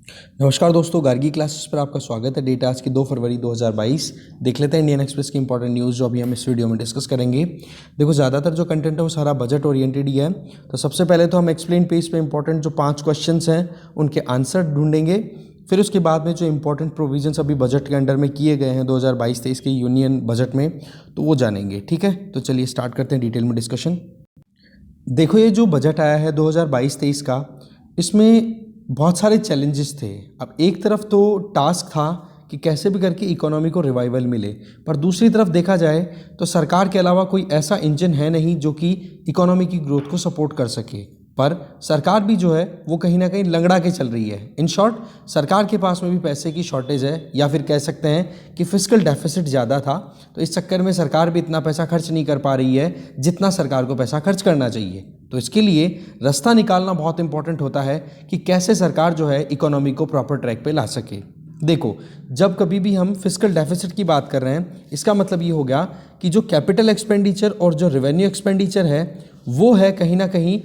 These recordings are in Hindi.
नमस्कार दोस्तों, गार्गी क्लासेस पर आपका स्वागत है। डेट आज की 2 फरवरी 2022। देख लेते हैं इंडियन एक्सप्रेस की इंपॉर्टेंट न्यूज़ जो अभी हम इस वीडियो में डिस्कस करेंगे। देखो, ज़्यादातर जो कंटेंट है वो सारा बजट ओरिएंटेड ही है। तो सबसे पहले तो हम एक्सप्लेन पेज पे इंपॉर्टेंट जो 5 क्वेश्चंस हैं उनके आंसर ढूंढेंगे। फिर उसके बाद में जो इंपॉर्टेंट प्रोविजंस अभी बजट के अंडर में किए गए हैं 2022-23 के यूनियन बजट में, तो वो जानेंगे। ठीक है, तो चलिए स्टार्ट करते हैं डिटेल में डिस्कशन। देखो, ये जो बजट आया है 2022-23 का, इसमें बहुत सारे चैलेंजेस थे। अब एक तरफ तो टास्क था कि कैसे भी करके इकोनॉमी को रिवाइवल मिले, पर दूसरी तरफ देखा जाए तो सरकार के अलावा कोई ऐसा इंजन है नहीं जो कि इकोनॉमी की ग्रोथ को सपोर्ट कर सके। पर सरकार भी जो है वो कहीं ना कहीं लंगड़ा के चल रही है। इन शॉर्ट, सरकार के पास में भी पैसे की शॉर्टेज है, या फिर कह सकते हैं कि फिस्कल डेफिसिट ज़्यादा था। तो इस चक्कर में सरकार भी इतना पैसा खर्च नहीं कर पा रही है जितना सरकार को पैसा खर्च करना चाहिए। तो इसके लिए रास्ता निकालना बहुत इंपॉर्टेंट होता है कि कैसे सरकार जो है इकोनॉमी को प्रॉपर ट्रैक पे ला सके। देखो, जब कभी भी हम फिस्कल डेफिसिट की बात कर रहे हैं, इसका मतलब ये हो गया कि जो कैपिटल एक्सपेंडिचर और जो रेवेन्यू एक्सपेंडिचर है वो है कहीं ना कहीं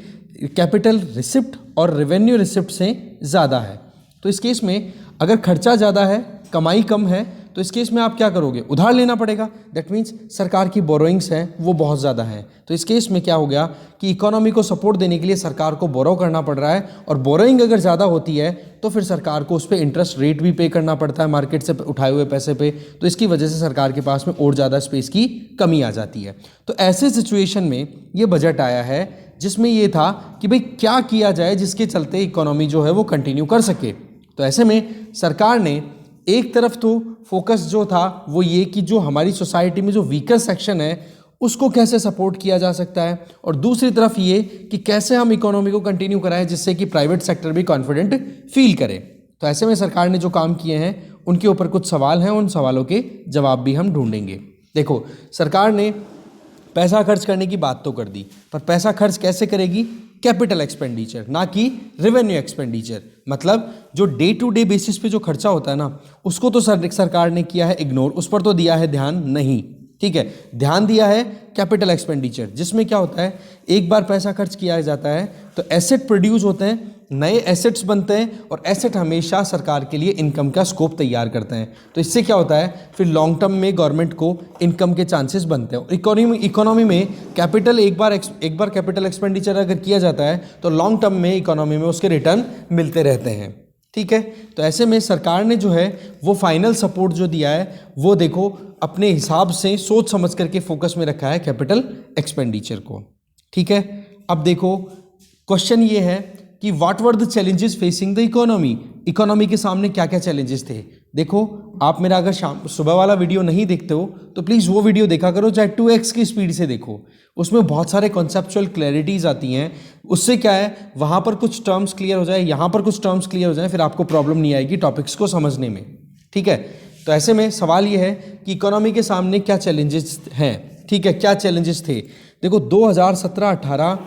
कैपिटल रिसिप्ट और रेवेन्यू रिसिप्ट से ज़्यादा है। तो इस केस में अगर खर्चा ज़्यादा है, कमाई कम है, तो इस केस में आप क्या करोगे? उधार लेना पड़ेगा। दैट मीन्स सरकार की बोरोइंग्स हैं वो बहुत ज़्यादा हैं। तो इस केस में क्या हो गया कि इकोनॉमी को सपोर्ट देने के लिए सरकार को बोरो करना पड़ रहा है, और बोरोइंग अगर ज़्यादा होती है तो फिर सरकार को उस पर इंटरेस्ट रेट भी पे करना पड़ता है मार्केट से उठाए हुए पैसे पे। तो इसकी वजह से सरकार के पास में और ज़्यादा स्पेस की कमी आ जाती है। तो ऐसे सिचुएशन में ये बजट आया है जिसमें ये था कि भाई क्या किया जाए जिसके चलते इकोनॉमी जो है वो कंटिन्यू कर सके। तो ऐसे में सरकार ने एक तरफ तो फोकस जो था वो ये कि जो हमारी सोसाइटी में जो वीकर सेक्शन है उसको कैसे सपोर्ट किया जा सकता है, और दूसरी तरफ ये कि कैसे हम इकोनॉमी को कंटिन्यू कराएं जिससे कि प्राइवेट सेक्टर भी कॉन्फिडेंट फील करे। तो ऐसे में सरकार ने जो काम किए हैं उनके ऊपर कुछ सवाल हैं, उन सवालों के जवाब भी हम ढूंढेंगे। देखो, सरकार ने पैसा खर्च करने की बात तो कर दी, पर पैसा खर्च कैसे करेगी? कैपिटल एक्सपेंडिचर, ना कि रेवेन्यू एक्सपेंडिचर। मतलब जो डे टू डे बेसिस पे जो खर्चा होता है ना, उसको तो सरकार ने किया है इग्नोर, उस पर तो दिया है ध्यान नहीं। ठीक है, ध्यान दिया है कैपिटल एक्सपेंडिचर, जिसमें क्या होता है, एक बार पैसा खर्च किया जाता है तो एसेट प्रोड्यूस होते हैं, नए एसेट्स बनते हैं, और एसेट हमेशा सरकार के लिए इनकम का स्कोप तैयार करते हैं। तो इससे क्या होता है, फिर लॉन्ग टर्म में गवर्नमेंट को इनकम के चांसेस बनते हैं। इकोनॉमी में कैपिटल एक बार कैपिटल एक्सपेंडिचर अगर किया जाता है तो लॉन्ग टर्म में इकोनॉमी में उसके रिटर्न मिलते रहते हैं। ठीक है, तो ऐसे में सरकार ने जो है वो फाइनल सपोर्ट जो दिया है वो देखो अपने हिसाब से सोच समझ करके फोकस में रखा है कैपिटल एक्सपेंडिचर को। ठीक है, अब देखो क्वेश्चन ये है कि what were the challenges facing the economy. Economy के सामने क्या क्या चैलेंजेस थे? देखो, आप मेरा अगर सुबह वाला वीडियो नहीं देखते हो तो प्लीज़ वो वीडियो देखा करो, चाहे 2x की स्पीड से देखो। उसमें बहुत सारे कॉन्सेप्चुअल क्लैरिटीज़ आती हैं। उससे क्या है, वहाँ पर कुछ टर्म्स क्लियर हो जाए, यहाँ पर कुछ टर्म्स क्लियर हो जाए, फिर आपको प्रॉब्लम नहीं आएगी टॉपिक्स को समझने में। ठीक है, तो ऐसे में सवाल ये है कि इकोनॉमी के सामने क्या चैलेंजेस हैं। ठीक है, क्या चैलेंजेस थे? देखो, 2017-18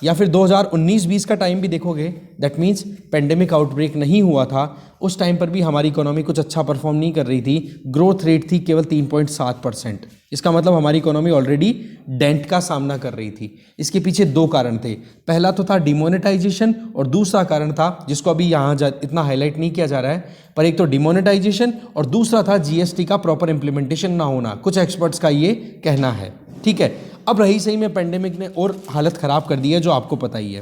या फिर 2019-20 का टाइम भी देखोगे, दैट मीन्स पेंडेमिक आउटब्रेक नहीं हुआ था, उस टाइम पर भी हमारी इकोनॉमी कुछ अच्छा परफॉर्म नहीं कर रही थी। ग्रोथ रेट थी केवल 3.7%। इसका मतलब हमारी इकोनॉमी ऑलरेडी डेंट का सामना कर रही थी। इसके पीछे 2 कारण थे। पहला तो था डिमोनेटाइजेशन, और दूसरा कारण था जिसको अभी यहाँ इतना हाईलाइट नहीं किया जा रहा है, पर एक तो डिमोनेटाइजेशन और दूसरा था जीएसटी का प्रॉपर इंप्लीमेंटेशन ना होना, कुछ एक्सपर्ट्स का ये कहना है। ठीक है, अब रही सही में पेंडेमिक ने और हालत ख़राब कर दी है जो आपको पता ही है।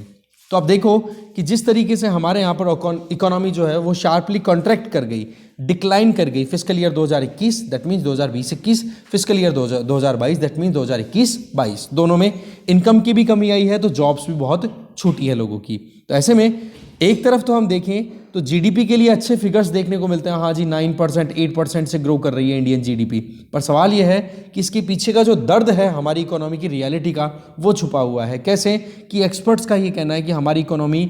तो अब देखो कि जिस तरीके से हमारे यहाँ पर इकोनॉमी जो है वो शार्पली कॉन्ट्रैक्ट कर गई, डिक्लाइन कर गई fiscal year 2021 that means 2020-21, fiscal year 2022 that means 2021-22, दोनों में इनकम की भी कमी आई है, तो जॉब्स भी बहुत छूटी है लोगों की। तो ऐसे में एक तरफ तो हम देखें तो जीडीपी के लिए अच्छे फिगर्स देखने को मिलते हैं, हाँ जी 9% 8% से ग्रो कर रही है इंडियन जीडीपी, पर सवाल यह है कि इसके पीछे का जो दर्द है हमारी इकोनॉमी की रियलिटी का, वो छुपा हुआ है। कैसे कि एक्सपर्ट्स का ये कहना है कि हमारी इकोनॉमी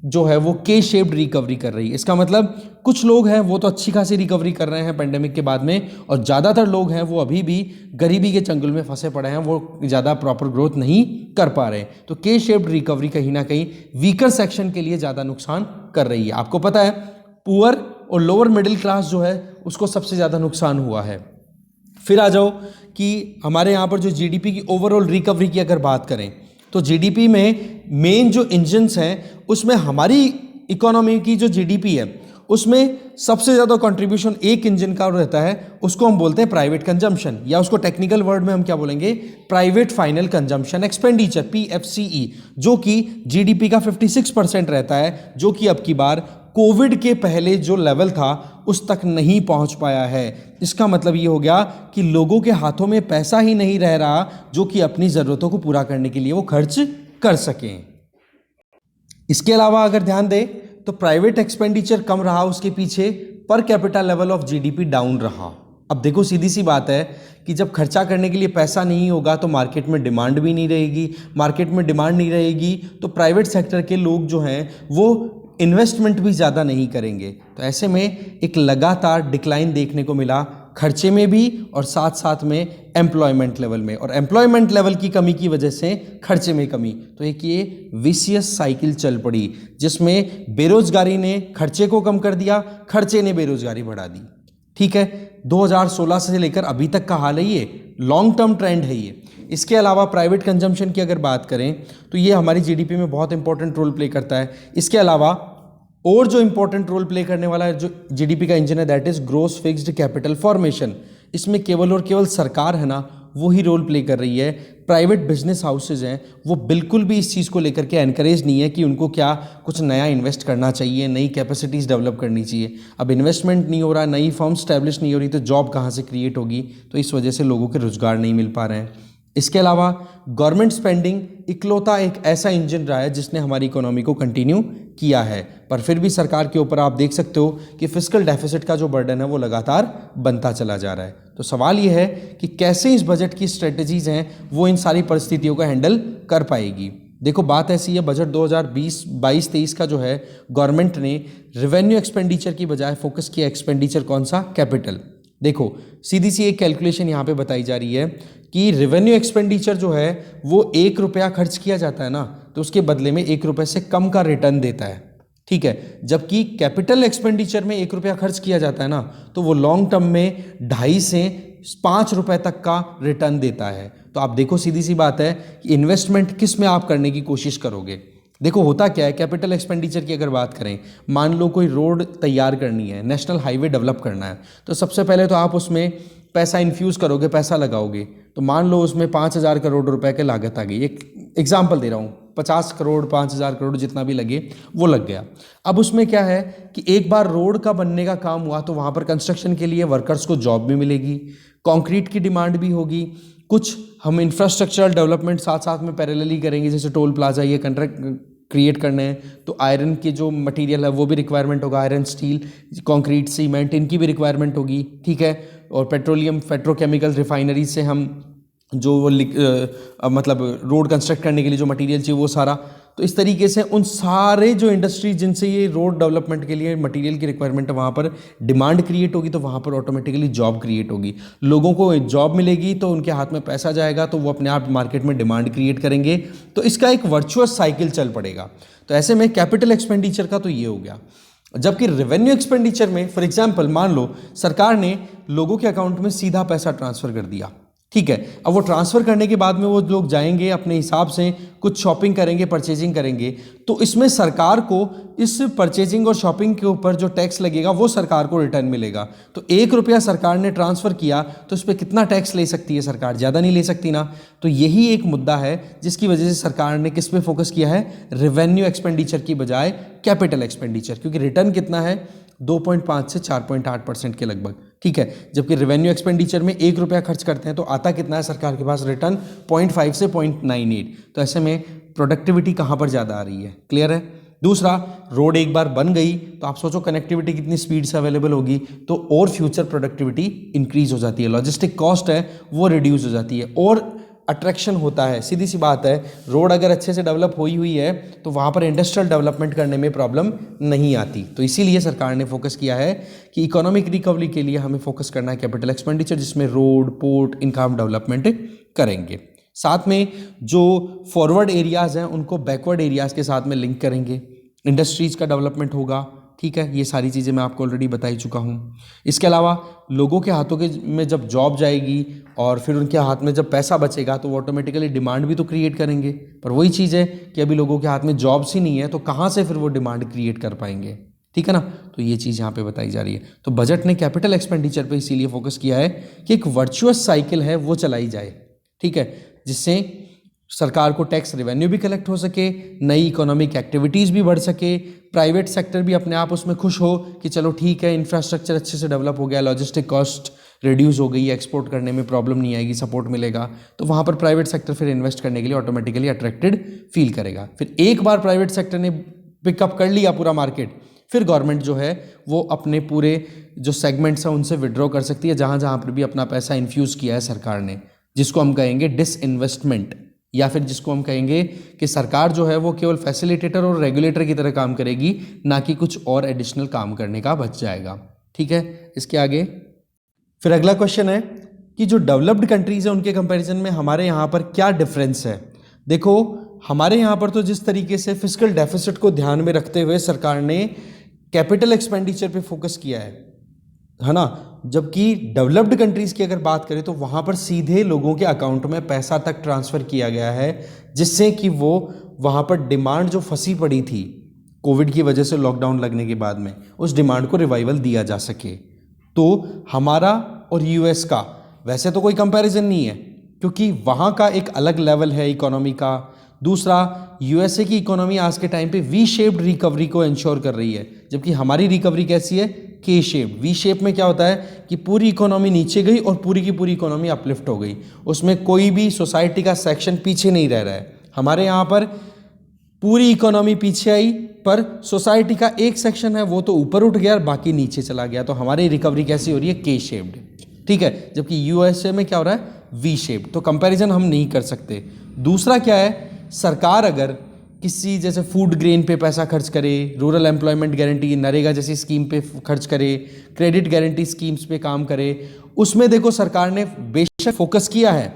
जो है वो के शेप्ड रिकवरी कर रही है। इसका मतलब कुछ लोग हैं वो तो अच्छी खासी रिकवरी कर रहे हैं पेंडेमिक के बाद में, और ज़्यादातर लोग हैं वो अभी भी गरीबी के चंगुल में फंसे पड़े हैं, वो ज़्यादा प्रॉपर ग्रोथ नहीं कर पा रहे। तो के शेप्ड रिकवरी कहीं ना कहीं वीकर सेक्शन के लिए ज़्यादा नुकसान कर रही है। आपको पता है पुअर और लोअर मिडिल क्लास जो है उसको सबसे ज़्यादा नुकसान हुआ है। फिर आ जाओ कि हमारे यहाँ पर जो जीडीपी की ओवरऑल रिकवरी की अगर बात करें तो जीडीपी में मेन जो इंजन्स हैं उसमें हमारी इकोनॉमी की जो जीडीपी है उसमें सबसे ज़्यादा कंट्रीब्यूशन एक इंजन का रहता है, उसको हम बोलते हैं प्राइवेट कंजम्पशन, या उसको टेक्निकल वर्ड में हम क्या बोलेंगे, private final consumption expenditure, PFCE, जो कि GDP का 56% रहता है, जो कि अब की बार कोविड के पहले जो लेवल था उस तक नहीं पहुंच पाया है। इसका मतलब ये हो गया कि लोगों के हाथों में पैसा ही नहीं रह रहा जो कि अपनी ज़रूरतों को पूरा करने के लिए वो खर्च कर सकें। इसके अलावा अगर ध्यान दें तो प्राइवेट एक्सपेंडिचर कम रहा, उसके पीछे per capita level of GDP down रहा। अब देखो सीधी सी बात है कि जब खर्चा करने के लिए पैसा नहीं होगा तो मार्केट में डिमांड भी नहीं रहेगी, मार्केट में डिमांड नहीं रहेगी तो प्राइवेट सेक्टर के लोग जो हैं वो इन्वेस्टमेंट भी ज़्यादा नहीं करेंगे। तो ऐसे में एक लगातार डिक्लाइन देखने को मिला खर्चे में भी और साथ साथ में एम्प्लॉयमेंट लेवल में, और एम्प्लॉयमेंट लेवल की कमी की वजह से खर्चे में कमी। तो एक ये विशियस साइकिल चल पड़ी जिसमें बेरोजगारी ने खर्चे को कम कर दिया, खर्चे ने बेरोजगारी बढ़ा दी। ठीक है, 2016 से लेकर अभी तक का हाल है, ये लॉन्ग टर्म ट्रेंड है ये। इसके अलावा प्राइवेट कंजम्पशन की अगर बात करें तो ये हमारी GDP में बहुत इंपॉर्टेंट रोल प्ले करता है। इसके अलावा और जो इंपॉर्टेंट रोल प्ले करने वाला है जो GDP का इंजन है, that is gross fixed capital formation. इसमें केवल और केवल सरकार है ना, वो ही रोल प्ले कर रही है। प्राइवेट बिजनेस हाउसेज हैं वो बिल्कुल भी इस चीज़ को लेकर के एनकरेज नहीं है कि उनको क्या कुछ नया इन्वेस्ट करना चाहिए, नई कैपेसिटीज़ डेवलप करनी चाहिए। अब इन्वेस्टमेंट नहीं हो रहा, नई फर्म स्टैब्लिश नहीं हो रही तो जॉब कहाँ से क्रिएट होगी, तो इस वजह से लोगों के रोजगार नहीं मिल पा रहे हैं। इसके अलावा गवर्नमेंट स्पेंडिंग इकलौता एक ऐसा इंजन रहा है जिसने हमारी इकोनॉमी को कंटिन्यू किया है, पर फिर भी सरकार के ऊपर आप देख सकते हो कि फिस्कल डेफिसिट का जो बर्डन है वो लगातार बनता चला जा रहा है। तो सवाल ये है कि कैसे इस बजट की स्ट्रेटजीज हैं वो इन सारी परिस्थितियों को हैंडल कर पाएगी। देखो बात ऐसी है, बजट 2022-23 का जो है गवर्नमेंट ने रेवेन्यू एक्सपेंडिचर की बजाय फोकस किया एक्सपेंडिचर कौन सा, कैपिटल। देखो सीधी सी एक कैलकुलेशन यहाँ पे बताई जा रही है कि रेवेन्यू एक्सपेंडिचर जो है वो 1 रुपया खर्च किया जाता है ना तो उसके बदले में 1 रुपये से कम का रिटर्न देता है। ठीक है, जबकि कैपिटल एक्सपेंडिचर में 1 रुपया खर्च किया जाता है ना तो वो लॉन्ग टर्म में 2.5 से 5 रुपए तक का रिटर्न देता है। तो आप देखो सीधी सी बात है कि इन्वेस्टमेंट किस में आप करने की कोशिश करोगे। देखो होता क्या है, कैपिटल एक्सपेंडिचर की अगर बात करें, मान लो कोई रोड तैयार करनी है, नेशनल हाईवे डेवलप करना है, तो सबसे पहले तो आप उसमें पैसा इन्फ्यूज़ करोगे, पैसा लगाओगे। तो मान लो उसमें 5,000 करोड़ रुपए की लागत आ गई, एक एग्जाम्पल दे रहा हूँ, 50 करोड़ 5,000 करोड़ जितना भी लगे वो लग गया। अब उसमें क्या है कि एक बार रोड का बनने का काम हुआ तो वहाँ पर कंस्ट्रक्शन के लिए वर्कर्स को जॉब भी मिलेगी, कंक्रीट की डिमांड भी होगी, कुछ हम इंफ्रास्ट्रक्चरल डेवलपमेंट साथ साथ में पैरेलली करेंगे, जैसे टोल प्लाजा ये कंट्रैक्ट क्रिएट करने हैं तो आयरन के जो मटेरियल है वो भी रिक्वायरमेंट होगा, आयरन, स्टील, कंक्रीट, सीमेंट, इनकी भी रिक्वायरमेंट होगी। ठीक है, और पेट्रोलियम, पेट्रोकेमिकल रिफाइनरीज से हम जो वो मतलब रोड कंस्ट्रक्ट करने के लिए जो मटेरियल चाहिए वो सारा। तो इस तरीके से उन सारे जो इंडस्ट्री जिनसे ये रोड डेवलपमेंट के लिए मटेरियल की रिक्वायरमेंट है वहाँ पर डिमांड क्रिएट होगी, तो वहाँ पर ऑटोमेटिकली जॉब क्रिएट होगी, लोगों को जॉब मिलेगी तो उनके हाथ में पैसा जाएगा तो वो अपने आप मार्केट में डिमांड क्रिएट करेंगे। तो इसका एक वर्चुअस साइकिल चल पड़ेगा। तो ऐसे में कैपिटल एक्सपेंडिचर का तो ये हो गया। जबकि रेवेन्यू एक्सपेंडिचर में फॉर एग्जांपल मान लो सरकार ने लोगों के अकाउंट में सीधा पैसा ट्रांसफर कर दिया। ठीक है, अब वो ट्रांसफर करने के बाद में वो लोग जाएंगे अपने हिसाब से कुछ शॉपिंग करेंगे, परचेजिंग करेंगे, तो इसमें सरकार को इस परचेजिंग और शॉपिंग के ऊपर जो टैक्स लगेगा वो सरकार को रिटर्न मिलेगा। तो 1 रुपया सरकार ने ट्रांसफर किया तो इस पर कितना टैक्स ले सकती है सरकार, ज़्यादा नहीं ले सकती ना। तो यही एक मुद्दा है जिसकी वजह से सरकार ने किस पे फोकस किया है, रेवेन्यू एक्सपेंडिचर की बजाय कैपिटल एक्सपेंडिचर, क्योंकि रिटर्न कितना है 2.5 से 4.8% के लगभग। ठीक है, जबकि रेवेन्यू एक्सपेंडिचर में 1 रुपया खर्च करते हैं तो आता कितना है सरकार के पास, रिटर्न 0.5 से 0.98। तो ऐसे में प्रोडक्टिविटी कहाँ पर ज़्यादा आ रही है, क्लियर है। दूसरा, रोड एक बार बन गई तो आप सोचो कनेक्टिविटी कितनी स्पीड से अवेलेबल होगी तो और फ्यूचर प्रोडक्टिविटी इंक्रीज हो जाती है, लॉजिस्टिक कॉस्ट है वो रिड्यूस हो जाती है और अट्रैक्शन होता है। सीधी सी बात है, रोड अगर अच्छे से डेवलप हुई है तो वहाँ पर इंडस्ट्रियल डेवलपमेंट करने में प्रॉब्लम नहीं आती। तो इसीलिए सरकार ने फोकस किया है कि इकोनॉमिक रिकवरी के लिए हमें फोकस करना है कैपिटल एक्सपेंडिचर, जिसमें रोड, पोर्ट, इनका हम डेवलपमेंट करेंगे। साथ में जो फॉरवर्ड एरियाज़ हैं उनको बैकवर्ड एरियाज़ के साथ में लिंक करेंगे, इंडस्ट्रीज़ का डेवलपमेंट होगा। ठीक है, ये सारी चीज़ें मैं आपको ऑलरेडी बता ही चुका हूँ। इसके अलावा लोगों के हाथों के में जब जॉब जाएगी और फिर उनके हाथ में जब पैसा बचेगा तो वो ऑटोमेटिकली डिमांड भी तो क्रिएट करेंगे, पर वही चीज़ है कि अभी लोगों के हाथ में जॉब्स ही नहीं है तो कहाँ से फिर वो डिमांड क्रिएट कर पाएंगे। ठीक है ना। तो ये चीज़ यहाँ पे बताई जा रही है। तो बजट ने कैपिटल एक्सपेंडिचर पे इसीलिए फोकस किया है कि एक वर्चुअस साइकिल है वो चलाई जाए, ठीक है, जिससे सरकार को टैक्स रेवेन्यू भी कलेक्ट हो सके, नई इकोनॉमिक एक्टिविटीज़ भी बढ़ सके, प्राइवेट सेक्टर भी अपने आप उसमें खुश हो कि चलो ठीक है, इंफ्रास्ट्रक्चर अच्छे से डेवलप हो गया, लॉजिस्टिक कॉस्ट रिड्यूस हो गई, एक्सपोर्ट करने में प्रॉब्लम नहीं आएगी, सपोर्ट मिलेगा, तो वहाँ पर प्राइवेट सेक्टर फिर इन्वेस्ट करने के लिए ऑटोमेटिकली अट्रैक्टेड फील करेगा। फिर एक बार प्राइवेट सेक्टर ने पिकअप कर लिया पूरा मार्केट, फिर गवर्नमेंट जो है वो अपने पूरे जो सेगमेंट्स हैं उनसे विड्रॉ कर सकती है, जहाँ जहाँ पर भी अपना पैसा इन्फ्यूज़ किया है सरकार ने, जिसको हम कहेंगे डिसइन्वेस्टमेंट, या फिर जिसको हम कहेंगे कि सरकार जो है वो केवल फैसिलिटेटर और रेगुलेटर की तरह काम करेगी, ना कि कुछ और एडिशनल काम करने का बच जाएगा। ठीक है, इसके आगे फिर अगला क्वेश्चन है कि जो डेवलप्ड कंट्रीज़ हैं उनके कंपैरिजन में हमारे यहाँ पर क्या डिफरेंस है। देखो, हमारे यहाँ पर तो जिस तरीके से फिस्कल डेफिसिट को ध्यान में रखते हुए सरकार ने कैपिटल एक्सपेंडिचर पे फोकस किया है ना, जबकि डेवलप्ड कंट्रीज़ की अगर बात करें तो वहाँ पर सीधे लोगों के अकाउंट में पैसा तक ट्रांसफ़र किया गया है, जिससे कि वो वहाँ पर डिमांड जो फंसी पड़ी थी कोविड की वजह से लॉकडाउन लगने के बाद में, उस डिमांड को रिवाइवल दिया जा सके। तो हमारा और यूएस का वैसे तो कोई कंपैरिजन नहीं है, क्योंकि वहाँ का एक अलग लेवल है इकोनॉमी का। दूसरा, यूएसए की इकोनॉमी आज के टाइम पे वी शेप्ड रिकवरी को इंश्योर कर रही है, जबकि हमारी रिकवरी कैसी है, के शेप। वी शेप में क्या होता है कि पूरी इकोनॉमी नीचे गई और पूरी की पूरी इकोनॉमी अपलिफ्ट हो गई, उसमें कोई भी सोसाइटी का सेक्शन पीछे नहीं रह रहा है। हमारे यहाँ पर पूरी इकोनॉमी पीछे आई, पर सोसाइटी का एक सेक्शन है वो तो ऊपर उठ गया और बाकी नीचे चला गया। तो हमारी रिकवरी कैसी हो रही है, के शेप्ड, ठीक है, जबकि यूएसए में क्या हो रहा है, वी शेप्ड। तो कंपैरिजन हम नहीं कर सकते। दूसरा क्या है, सरकार अगर किसी जैसे फूड ग्रेन पे पैसा खर्च करे, रूरल एम्प्लॉयमेंट गारंटी नरेगा जैसी स्कीम पे खर्च करे, क्रेडिट गारंटी स्कीम्स पे काम करे, उसमें देखो सरकार ने बेशक फोकस किया है,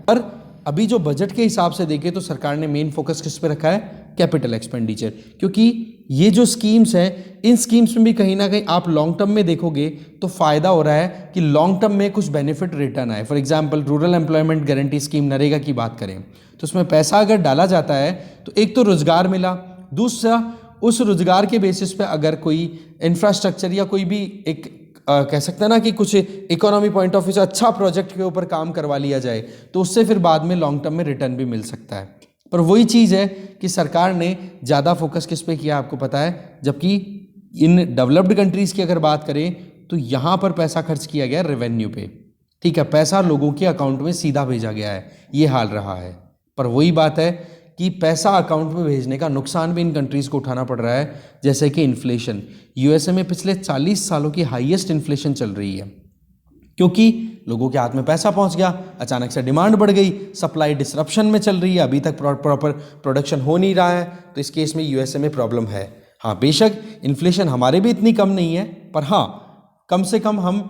पर अभी जो बजट के हिसाब से देखें तो सरकार ने मेन फोकस किस पे रखा है, कैपिटल एक्सपेंडिचर। क्योंकि ये जो स्कीम्स हैं, इन स्कीम्स में भी कहीं ना कहीं आप लॉन्ग टर्म में देखोगे तो फायदा हो रहा है कि लॉन्ग टर्म में कुछ बेनिफिट रिटर्न आए। For example rural employment guarantee scheme NREGA की बात करें तो उसमें पैसा अगर डाला जाता है तो एक तो रोजगार मिला, दूसरा उस रोजगार के बेसिस पे अगर कोई इंफ्रास्ट्रक्चर या कोई भी एक कह सकते हैं ना कि कुछ इकोनॉमी पॉइंट ऑफ व्यू से अच्छा प्रोजेक्ट के ऊपर काम करवा लिया जाए तो उससे फिर बाद में लॉन्ग टर्म में रिटर्न भी मिल सकता है। पर वही चीज़ है कि सरकार ने ज़्यादा फोकस किस पे किया आपको पता है, जबकि इन डेवलप्ड कंट्रीज़ की अगर बात करें तो यहाँ पर पैसा खर्च किया गया रेवेन्यू पे, ठीक है, पैसा लोगों के अकाउंट में सीधा भेजा गया है, ये हाल रहा है। पर वही बात है कि पैसा अकाउंट में भेजने का नुकसान भी इन कंट्रीज़ को उठाना पड़ रहा है, जैसे कि इन्फ्लेशन। यूएसए में पिछले 40 सालों की हाईएस्ट इन्फ्लेशन चल रही है, क्योंकि लोगों के हाथ में पैसा पहुंच गया, अचानक से डिमांड बढ़ गई, सप्लाई डिसरप्शन में चल रही है, अभी तक प्रॉपर प्रोडक्शन हो नहीं रहा है, तो इस केस में यूएसए में प्रॉब्लम है। हाँ, बेशक इन्फ्लेशन हमारे भी इतनी कम नहीं है, पर हाँ कम से कम हम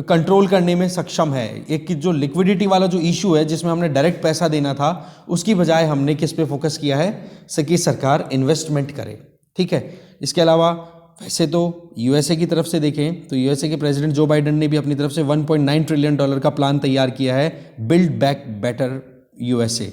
कंट्रोल करने में सक्षम है। एक जो लिक्विडिटी वाला जो इशू है जिसमें हमने डायरेक्ट पैसा देना था, उसकी बजाय हमने किस पे फोकस किया है कि सरकार इन्वेस्टमेंट करे, ठीक है। इसके अलावा वैसे तो यूएसए की तरफ से देखें तो यूएसए के प्रेसिडेंट जो बाइडेन ने भी अपनी तरफ से $1.9 ट्रिलियन का प्लान तैयार किया है, बिल्ड बैक बेटर यूएसए।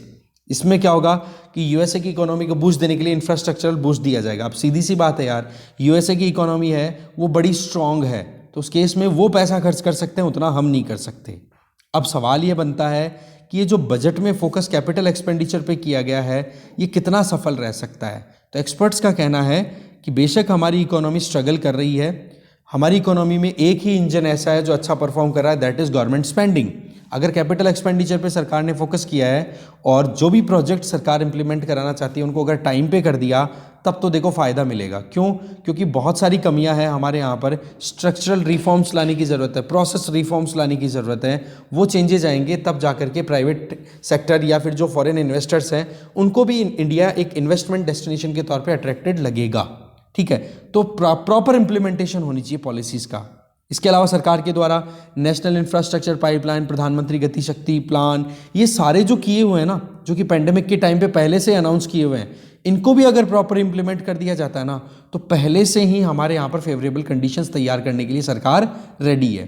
इसमें क्या होगा कि यूएसए की इकोनॉमी को बूस्ट देने के लिए इंफ्रास्ट्रक्चरल बूस्ट दिया जाएगा। अब सीधी सी बात है यार, यूएसए की इकोनॉमी है वो बड़ी स्ट्रांग है, तो उस केस में वो पैसा खर्च कर सकते हैं, उतना हम नहीं कर सकते। अब सवाल ये बनता है कि ये जो बजट में फोकस कैपिटल एक्सपेंडिचर पे किया गया है, ये कितना सफल रह सकता है। तो एक्सपर्ट्स का कहना है कि बेशक हमारी इकोनॉमी स्ट्रगल कर रही है, हमारी इकोनॉमी में एक ही इंजन ऐसा है जो अच्छा परफॉर्म कर रहा है, दैट इज़ गवर्नमेंट स्पेंडिंग। अगर कैपिटल एक्सपेंडिचर पे सरकार ने फोकस किया है और जो भी प्रोजेक्ट सरकार इंप्लीमेंट कराना चाहती है उनको अगर टाइम पे कर दिया, तब तो देखो फ़ायदा मिलेगा। क्यों? क्योंकि बहुत सारी कमियां हैं हमारे यहाँ पर, स्ट्रक्चरल रिफॉर्म्स लाने की ज़रूरत है, प्रोसेस रिफॉर्म्स लाने की ज़रूरत है। वो चेंजेज आएंगे तब जा करके प्राइवेट सेक्टर या फिर जो फॉरेन इन्वेस्टर्स हैं उनको भी इंडिया एक इन्वेस्टमेंट डेस्टिनेशन के तौर पर अट्रैक्टेड लगेगा, ठीक है। तो प्रॉपर इंप्लीमेंटेशन होनी चाहिए पॉलिसीज़ का। इसके अलावा सरकार के द्वारा नेशनल इंफ्रास्ट्रक्चर पाइपलाइन, प्रधानमंत्री गति शक्ति प्लान, ये सारे जो किए हुए हैं ना, जो कि पेंडेमिक के टाइम पे पहले से अनाउंस किए हुए हैं, इनको भी अगर प्रॉपर इंप्लीमेंट कर दिया जाता है ना, तो पहले से ही हमारे यहाँ पर फेवरेबल कंडीशंस तैयार करने के लिए सरकार रेडी है।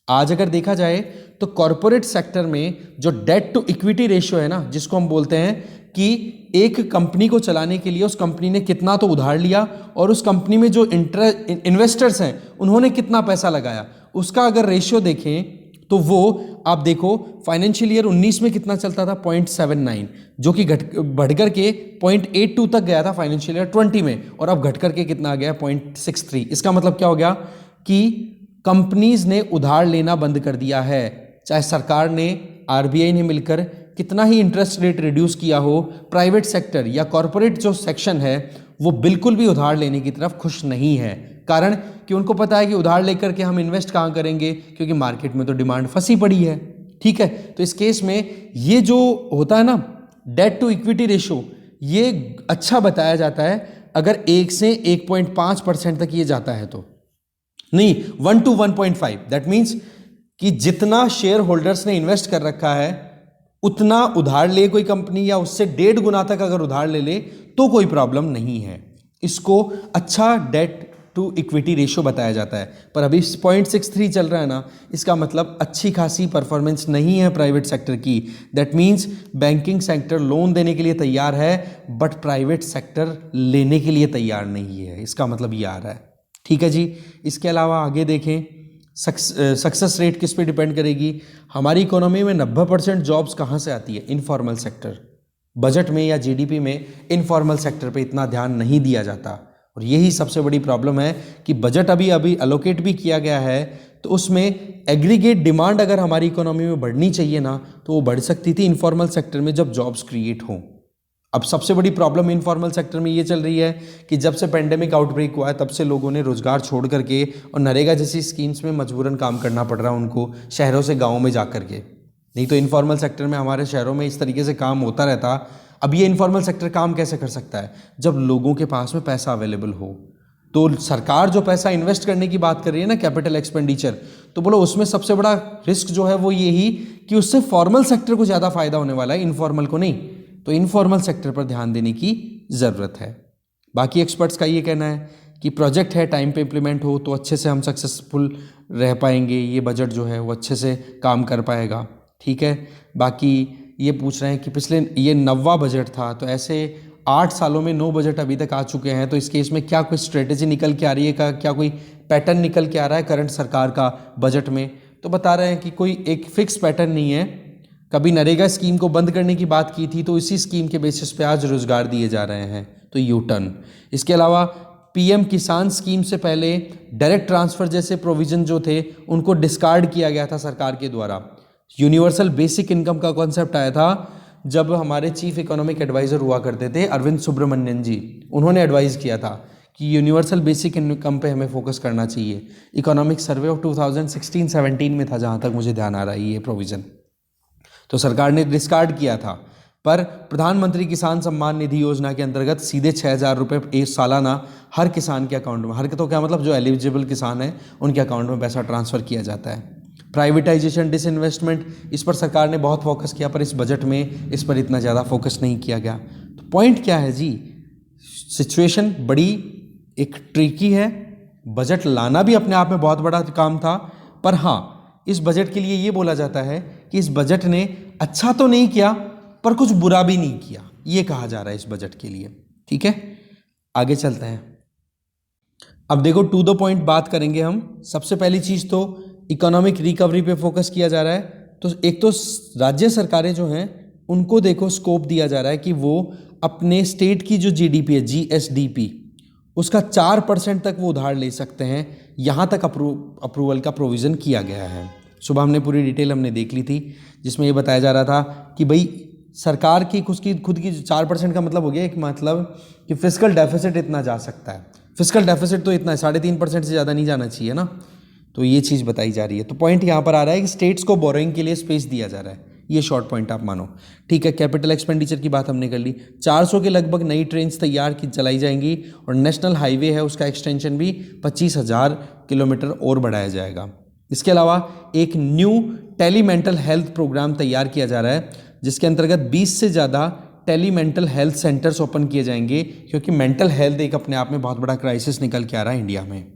आज अगर देखा जाए तो कॉरपोरेट सेक्टर में जो डेट टू इक्विटी रेशियो है ना, जिसको हम बोलते हैं कि एक कंपनी को चलाने के लिए उस कंपनी ने कितना तो उधार लिया और उस कंपनी में जो इन्वेस्टर्स हैं उन्होंने कितना पैसा लगाया, उसका अगर रेशियो देखें तो वो आप देखो फाइनेंशियल ईयर 19 में कितना चलता था 0.79, जो कि बढ़कर के 0.82 तक गया था फाइनेंशियल ईयर 20 में, और अब घट करके कितना आ गया 0.63। इसका मतलब क्या हो गया कि कंपनीज ने उधार लेना बंद कर दिया है। चाहे सरकार ने, आरबीआई ने मिलकर कितना ही इंटरेस्ट रेट रिड्यूस किया हो, प्राइवेट सेक्टर या कॉरपोरेट जो सेक्शन है वो बिल्कुल भी उधार लेने की तरफ खुश नहीं है। कारण कि उनको पता है कि उधार लेकर के हम इन्वेस्ट कहाँ करेंगे, क्योंकि मार्केट में तो डिमांड फंसी पड़ी है। ठीक है, तो इस केस में ये जो होता है ना डेट टू इक्विटी रेशियो, ये अच्छा बताया जाता है अगर 1 से 1.5% तक ये जाता है तो, नहीं 1 to 1.5। दैट मीन्स कि जितना शेयर होल्डर्स ने इन्वेस्ट कर रखा है उतना उधार ले कोई कंपनी, या उससे 1.5 गुना तक अगर उधार ले ले तो कोई प्रॉब्लम नहीं है। इसको अच्छा डेट टू इक्विटी रेशियो बताया जाता है। पर अभी 0.63 चल रहा है ना, इसका मतलब अच्छी खासी परफॉर्मेंस नहीं है प्राइवेट सेक्टर की। That means banking sector loan देने के लिए तैयार है बट प्राइवेट सेक्टर लेने के लिए तैयार नहीं है, इसका मतलब ये आ रहा है। ठीक है जी। इसके अलावा आगे देखें, सक्सेस रेट किस पे डिपेंड करेगी। हमारी इकोनॉमी में 90% जॉब्स कहाँ से आती है, इनफॉर्मल सेक्टर। बजट में या जीडीपी में इनफॉर्मल सेक्टर पे इतना ध्यान नहीं दिया जाता, और यही सबसे बड़ी प्रॉब्लम है कि बजट अभी अलोकेट भी किया गया है तो उसमें एग्रीगेट डिमांड अगर हमारी इकोनॉमी में बढ़नी चाहिए ना, तो वो बढ़ सकती थी इनफॉर्मल सेक्टर में जब जॉब्स क्रिएट हों। अब सबसे बड़ी प्रॉब्लम इनफॉर्मल सेक्टर में ये चल रही है कि जब से पेंडेमिक आउटब्रेक हुआ है तब से लोगों ने रोजगार छोड़ करके और नरेगा जैसी स्कीम्स में मजबूरन काम करना पड़ रहा है उनको, शहरों से गाँव में जा करके। नहीं तो इनफॉर्मल सेक्टर में हमारे शहरों में इस तरीके से काम होता रहता। अब ये इनफॉर्मल सेक्टर काम कैसे कर सकता है, जब लोगों के पास में पैसा अवेलेबल हो। तो सरकार जो पैसा इन्वेस्ट करने की बात कर रही है ना, कैपिटल एक्सपेंडिचर, तो बोलो उसमें सबसे बड़ा रिस्क जो है वो यही कि उससे फॉर्मल सेक्टर को ज़्यादा फायदा होने वाला है, इनफॉर्मल को नहीं। तो इनफॉर्मल सेक्टर पर ध्यान देने की ज़रूरत है। बाकी एक्सपर्ट्स का ये कहना है कि प्रोजेक्ट है, टाइम पे इम्प्लीमेंट हो तो अच्छे से हम सक्सेसफुल रह पाएंगे, ये बजट जो है वो अच्छे से काम कर पाएगा। ठीक है। बाकी ये पूछ रहे हैं कि पिछले ये 9वां बजट था, तो ऐसे 8 सालों में 9 बजट अभी तक आ चुके हैं, तो इस केस में क्या कोई स्ट्रेटेजी निकल के आ रही है, क्या कोई पैटर्न निकल के आ रहा है करंट सरकार का बजट में। तो बता रहे हैं कि कोई एक फिक्स पैटर्न नहीं है। कभी नरेगा स्कीम को बंद करने की बात की थी तो इसी स्कीम के बेसिस पे आज रोजगार दिए जा रहे हैं, तो यू टर्न। इसके अलावा पीएम किसान स्कीम से पहले डायरेक्ट ट्रांसफर जैसे प्रोविजन जो थे उनको डिस्कार्ड किया गया था सरकार के द्वारा। यूनिवर्सल बेसिक इनकम का कॉन्सेप्ट आया था जब हमारे चीफ इकोनॉमिक एडवाइजर हुआ करते थे अरविंद सुब्रमण्यन जी, उन्होंने एडवाइस किया था कि यूनिवर्सल बेसिक इनकम पे हमें फोकस करना चाहिए। इकोनॉमिक सर्वे ऑफ 2016-17 में था जहाँ तक मुझे ध्यान आ रहा है ये प्रोविज़न, तो सरकार ने डिस्कार्ड किया था। पर प्रधानमंत्री किसान सम्मान निधि योजना के अंतर्गत सीधे 6,000 रुपये एक सालाना हर किसान के अकाउंट में, हर तो क्या मतलब जो एलिजिबल किसान है उनके अकाउंट में पैसा ट्रांसफ़र किया जाता है। प्राइवेटाइजेशन, डिसइन्वेस्टमेंट, इस पर सरकार ने बहुत फोकस किया, पर इस बजट में इस पर इतना ज़्यादा फोकस नहीं किया गया। तो पॉइंट क्या है जी, सिचुएशन बड़ी एक ट्रिकी है। बजट लाना भी अपने आप में बहुत बड़ा काम था, पर हाँ इस बजट के लिए ये बोला जाता है कि इस बजट ने अच्छा तो नहीं किया पर कुछ बुरा भी नहीं किया, ये कहा जा रहा है इस बजट के लिए। ठीक है, आगे चलते हैं। अब देखो टू द पॉइंट बात करेंगे हम। सबसे पहली चीज़ तो इकोनॉमिक रिकवरी पे फोकस किया जा रहा है। तो एक तो राज्य सरकारें जो हैं उनको देखो स्कोप दिया जा रहा है कि वो अपने स्टेट की जो जीडीपी है, जीएसडीपी, उसका 4% तक वो उधार ले सकते हैं। यहाँ तक अप्रूवल का प्रोविज़न किया गया है। सुबह हमने पूरी डिटेल हमने देख ली थी जिसमें ये बताया जा रहा था कि भाई सरकार की खुद की 4% का मतलब हो गया एक मतलब कि फिस्कल डेफिसिट इतना जा सकता है। फिस्कल डेफिसिट तो इतना है, 3.5% से ज़्यादा नहीं जाना चाहिए ना, तो ये चीज़ बताई जा रही है। तो पॉइंट यहाँ पर आ रहा है कि स्टेट्स को बोरोइंग के लिए स्पेस दिया जा रहा है, ये शॉर्ट पॉइंट आप मानो। ठीक है, कैपिटल एक्सपेंडिचर की बात हमने कर ली। 400 के लगभग नई ट्रेन्स तैयार की चलाई जाएंगी और नेशनल हाईवे है उसका एक्सटेंशन भी 25,000 किलोमीटर और बढ़ाया जाएगा। इसके अलावा एक न्यू टेलीमेंटल हेल्थ प्रोग्राम तैयार किया जा रहा है जिसके अंतर्गत 20 से ज़्यादा टेलीमेंटल हेल्थ सेंटर्स ओपन किए जाएंगे, क्योंकि मेंटल हेल्थ एक अपने आप में बहुत बड़ा क्राइसिस निकल के आ रहा है इंडिया में।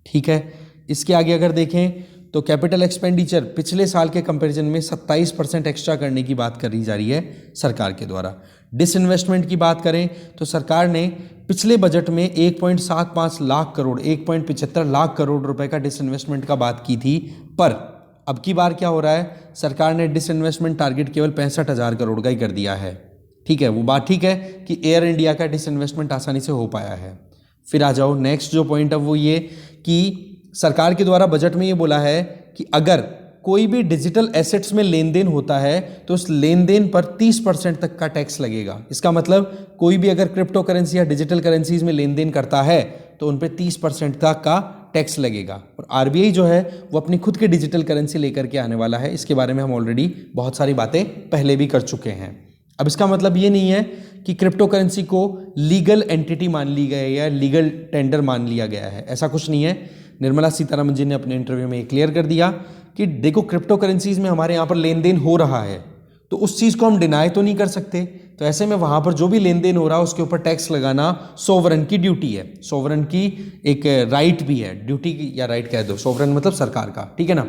ठीक है, इसके आगे अगर देखें तो कैपिटल एक्सपेंडिचर पिछले साल के कंपैरिजन में 27% एक्स्ट्रा करने की बात करी जा रही है सरकार के द्वारा। डिसइन्वेस्टमेंट की बात करें तो सरकार ने पिछले बजट में 1.75 लाख करोड़ 1.75 लाख करोड़ रुपए का डिसइन्वेस्टमेंट का बात की थी, पर अब की बार क्या हो रहा है, सरकार ने डिसइन्वेस्टमेंट टारगेट केवल 65,000 करोड़ का ही कर दिया है। ठीक है, वो बात ठीक है कि एयर इंडिया का डिसइन्वेस्टमेंट आसानी से हो पाया है। फिर आ जाओ नेक्स्ट जो पॉइंट है वो ये कि सरकार के द्वारा बजट में ये बोला है कि अगर कोई भी डिजिटल एसेट्स में लेन देन होता है तो उस लेन देन पर 30% तक का टैक्स लगेगा। इसका मतलब कोई भी अगर क्रिप्टो करेंसी या डिजिटल करेंसीज में लेन देन करता है तो उन पर 30% तक का टैक्स लगेगा। और आरबीआई जो है वो अपनी खुद की डिजिटल करेंसी लेकर के आने वाला है। इसके बारे में हम ऑलरेडी बहुत सारी बातें पहले भी कर चुके हैं। अब इसका मतलब ये नहीं है कि क्रिप्टो करेंसी को लीगल एंटिटी मान ली गई है या लीगल टेंडर मान लिया गया है, ऐसा कुछ नहीं है। निर्मला सीतारमण जी ने अपने इंटरव्यू में क्लियर कर दिया कि देखो क्रिप्टो करेंसीज में हमारे यहाँ पर लेन देन हो रहा है तो उस चीज़ को हम डिनाई तो नहीं कर सकते, तो ऐसे में वहाँ पर जो भी लेन देन हो रहा है उसके ऊपर टैक्स लगाना सोवरन की ड्यूटी है, सोवरन की एक राइट भी है, ड्यूटी की या राइट कह दो, सोवरन मतलब सरकार का, ठीक है ना।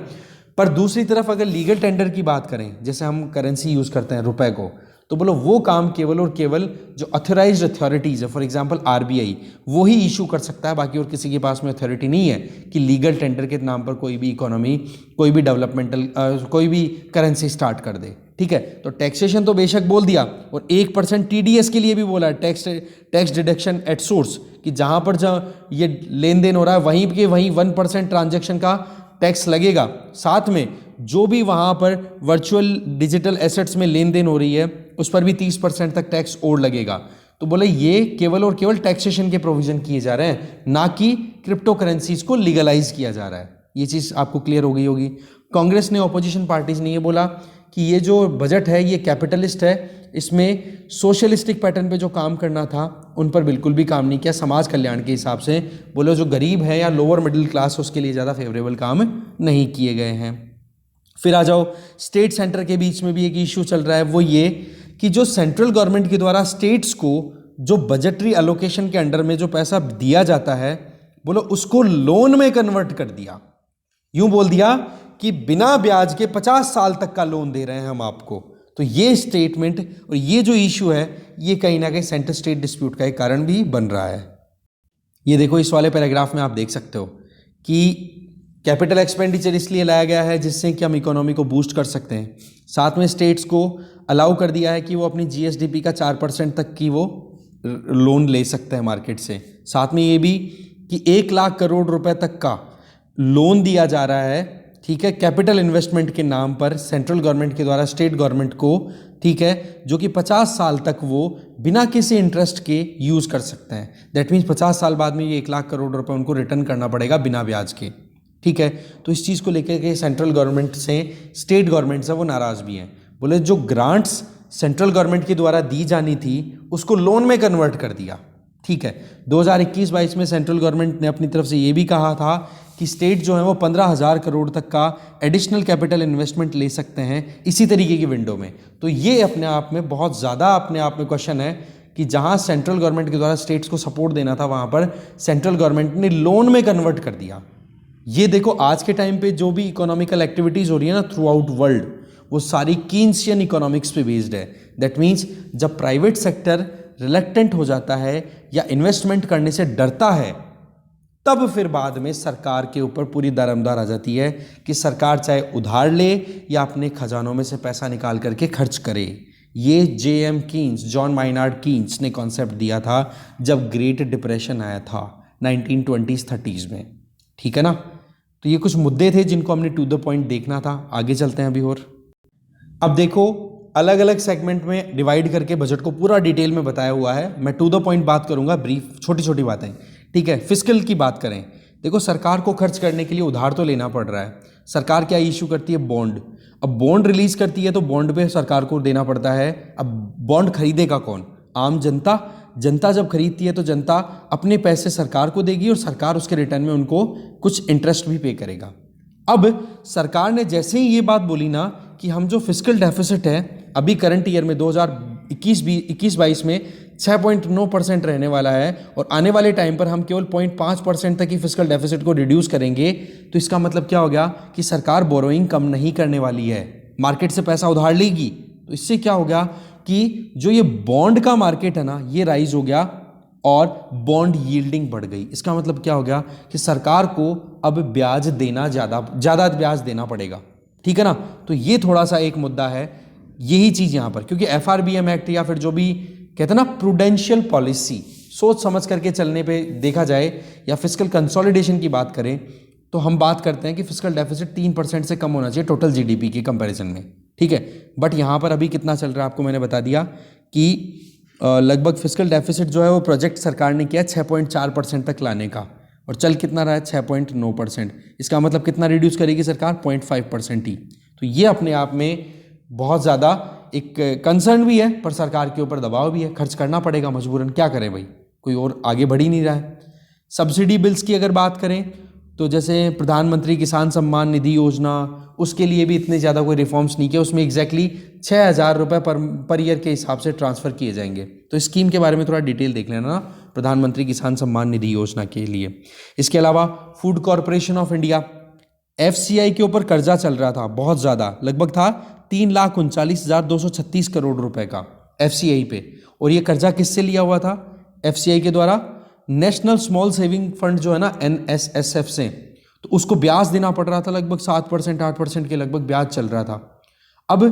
पर दूसरी तरफ अगर लीगल टेंडर की बात करें, जैसे हम करेंसी यूज़ करते हैं रुपए को, तो बोलो वो काम केवल और केवल जो अथोराइज्ड अथॉरिटीज़ है, फॉर एग्जांपल आरबीआई, वो ही इशू कर सकता है, बाकी और किसी के पास में अथॉरिटी नहीं है कि लीगल टेंडर के नाम पर कोई भी इकोनॉमी, कोई भी डेवलपमेंटल कोई भी करेंसी स्टार्ट कर दे। ठीक है, तो टैक्सेशन तो बेशक बोल दिया और 1% टीडीएस के लिए भी बोला, टैक्स डिडक्शन एट सोर्स, कि जहाँ पर जहाँ ये लेन देन हो रहा है वहीं के वहीं 1% ट्रांजेक्शन का टैक्स लगेगा। साथ में जो भी वहाँ पर वर्चुअल डिजिटल एसेट्स में लेन देन हो रही है उस पर भी 30% तक टैक्स और लगेगा। तो बोले ये केवल और केवल टैक्सेशन के प्रोविजन किए जा रहे हैं, ना कि क्रिप्टो करेंसीज को लीगलाइज किया जा रहा है। ये चीज़ आपको क्लियर हो गई होगी। कांग्रेस ने, ऑपोजिशन पार्टीज ने ये बोला कि ये जो बजट है ये कैपिटलिस्ट है, इसमें सोशलिस्टिक पैटर्न पे जो काम करना था उन पर बिल्कुल भी काम नहीं किया, समाज कल्याण के हिसाब से बोलो जो गरीब है या लोअर मिडिल क्लास उसके लिए ज़्यादा फेवरेबल काम नहीं किए गए हैं। फिर आ जाओ स्टेट सेंटर के बीच में भी एक इशू चल रहा है, वो ये कि जो सेंट्रल गवर्नमेंट के द्वारा स्टेट्स को जो बजटरी एलोकेशन के अंडर में जो पैसा दिया जाता है, बोलो उसको लोन में कन्वर्ट कर दिया। यूं बोल दिया कि बिना ब्याज के 50 साल तक का लोन दे रहे हैं हम आपको। तो ये स्टेटमेंट और ये जो इशू है ये कहीं ना कहीं सेंटर स्टेट डिस्प्यूट का एक कारण भी बन रहा है। ये देखो इस वाले पैराग्राफ में आप देख सकते हो कि कैपिटल एक्सपेंडिचर इसलिए लाया गया है जिससे कि हम इकोनॉमी को बूस्ट कर सकते हैं। साथ में स्टेट्स को अलाउ कर दिया है कि वो अपनी जीएसडीपी का 4% तक की वो लोन ले सकते हैं मार्केट से। साथ में ये भी कि 1 लाख करोड़ रुपए तक का लोन दिया जा रहा है, ठीक है, कैपिटल इन्वेस्टमेंट के नाम पर सेंट्रल गवर्नमेंट के द्वारा स्टेट गवर्नमेंट को, ठीक है, जो कि 50 साल तक वो बिना किसी इंटरेस्ट के यूज़ कर सकते हैं। दैट मीन्स 50 साल बाद में ये 1 लाख करोड़ रुपए उनको रिटर्न करना पड़ेगा बिना ब्याज के। ठीक है, तो इस चीज़ को लेकर के सेंट्रल गवर्नमेंट से स्टेट गवर्नमेंट से वो नाराज़ भी हैं। बोले जो ग्रांट्स सेंट्रल गवर्नमेंट के द्वारा दी जानी थी उसको लोन में कन्वर्ट कर दिया। ठीक है, 2021-22 में सेंट्रल गवर्नमेंट ने अपनी तरफ से ये भी कहा था कि स्टेट जो है वो 15,000 करोड़ तक का एडिशनल कैपिटल इन्वेस्टमेंट ले सकते हैं इसी तरीके की विंडो में। तो ये अपने आप में बहुत ज़्यादा अपने आप में क्वेश्चन है कि जहाँ सेंट्रल गवर्नमेंट के द्वारा स्टेट्स को सपोर्ट देना था वहाँ पर सेंट्रल गवर्नमेंट ने लोन में कन्वर्ट कर दिया। ये देखो आज के टाइम पे जो भी इकोनॉमिकल एक्टिविटीज़ हो रही है ना थ्रू आउट वर्ल्ड, वो सारी कीन्सियन इकोनॉमिक्स पे बेस्ड है। दैट मीन्स जब प्राइवेट सेक्टर रिलेक्टेंट हो जाता है या इन्वेस्टमेंट करने से डरता है, तब फिर बाद में सरकार के ऊपर पूरी दारोमदार आ जाती है कि सरकार चाहे उधार ले या अपने खजानों में से पैसा निकाल करके खर्च करे। ये J.M. कीन्स, जॉन माइनार्ड कीन्स ने कॉन्सेप्ट दिया था जब ग्रेट डिप्रेशन आया था 1920s-30s में। ठीक है ना, तो ये कुछ मुद्दे थे जिनको हमने टू द पॉइंट देखना था। आगे चलते हैं अभी और। अब देखो अलग अलग सेगमेंट में डिवाइड करके बजट को पूरा डिटेल में बताया हुआ है। मैं टू द पॉइंट बात करूंगा, ब्रीफ छोटी छोटी बातें। ठीक है, फिस्कल की बात करें, देखो सरकार को खर्च करने के लिए उधार तो लेना पड़ रहा है। सरकार क्या इशू करती है? बॉन्ड। अब बॉन्ड रिलीज करती है तो बॉन्ड पे सरकार को देना पड़ता है। अब बॉन्ड खरीदेगा कौन? आम जनता। जनता जब खरीदती है तो जनता अपने पैसे सरकार को देगी और सरकार उसके रिटर्न में उनको कुछ इंटरेस्ट भी पे करेगा। अब सरकार ने जैसे ही ये बात बोली ना कि हम जो फिस्कल डेफिसिट है अभी करंट ईयर में 21-22 में 6.9% रहने वाला है और आने वाले टाइम पर हम केवल 0.5% तक ही फिस्कल डेफिसिट को रिड्यूस करेंगे। तो इसका मतलब क्या हो गया कि सरकार बोरोइंग कम नहीं करने वाली है, मार्केट से पैसा उधार लेगी। तो इससे क्या हो गया कि जो ये बॉन्ड का मार्केट है ना, ये राइज हो गया और बॉन्ड यील्डिंग बढ़ गई। इसका मतलब क्या हो गया कि सरकार को अब ब्याज देना ज़्यादा ब्याज देना पड़ेगा, ठीक है ना। तो ये थोड़ा सा एक मुद्दा है, यही चीज़ यहाँ पर, क्योंकि FRBM एक्ट या फिर जो भी कहते हैं ना प्रूडेंशियल पॉलिसी, सोच समझ करके चलने पे देखा जाए या फिस्कल कंसोलिडेशन की बात करें तो हम बात करते हैं कि फिस्कल डेफिसिट 3% से कम होना चाहिए टोटल GDP के कंपैरिजन में, ठीक है। बट यहाँ पर अभी कितना चल रहा है आपको मैंने बता दिया कि लगभग फिस्कल डेफिसिट जो है वो प्रोजेक्ट सरकार ने किया 6.4% तक लाने का, और चल कितना रहा है 6.9%। इसका मतलब कितना रिड्यूस करेगी सरकार, 0.5% ही। तो ये अपने आप में बहुत ज़्यादा एक कंसर्न भी है, पर सरकार के ऊपर दबाव भी है, खर्च करना पड़ेगा मजबूरन, क्या करें भाई, कोई और आगे बढ़ ही नहीं रहा है। सब्सिडी बिल्स की अगर बात करें तो जैसे प्रधानमंत्री किसान सम्मान निधि योजना, उसके लिए भी इतने ज़्यादा कोई रिफॉर्म्स नहीं किए, उसमें एग्जैक्टली 6,000 रुपये पर ईयर के हिसाब से ट्रांसफ़र किए जाएंगे। तो इस स्कीम के बारे में थोड़ा डिटेल देख लेना ना, प्रधानमंत्री किसान सम्मान निधि योजना के लिए। इसके अलावा food corporation of India FCI के ऊपर कर्जा चल रहा था बहुत ज़्यादा, लगभग था 3,39,236 करोड़ रुपए का FCI पे, और ये कर्जा किससे लिया हुआ था, FCI के द्वारा नेशनल स्मॉल सेविंग फंड जो है ना NSSF से। तो उसको ब्याज देना पड़ रहा था, लगभग 7% 8% के लगभग ब्याज चल रहा था। अब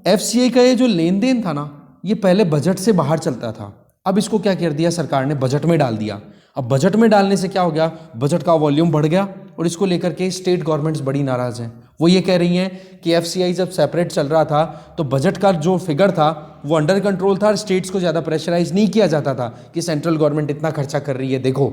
FCI का ये जो लेन देन था ना, ये पहले बजट से बाहर चलता था, अब इसको क्या कर दिया सरकार ने, बजट में डाल दिया। अब बजट में डालने से क्या हो गया, बजट का वॉल्यूम बढ़ गया, और इसको लेकर के स्टेट गवर्नमेंट्स बड़ी नाराज हैं। वो ये कह रही हैं कि FCI जब सेपरेट चल रहा था तो बजट का जो फिगर था वो अंडर कंट्रोल था, स्टेट्स को ज़्यादा प्रेशराइज नहीं किया जाता था कि सेंट्रल गवर्नमेंट इतना खर्चा कर रही है देखो,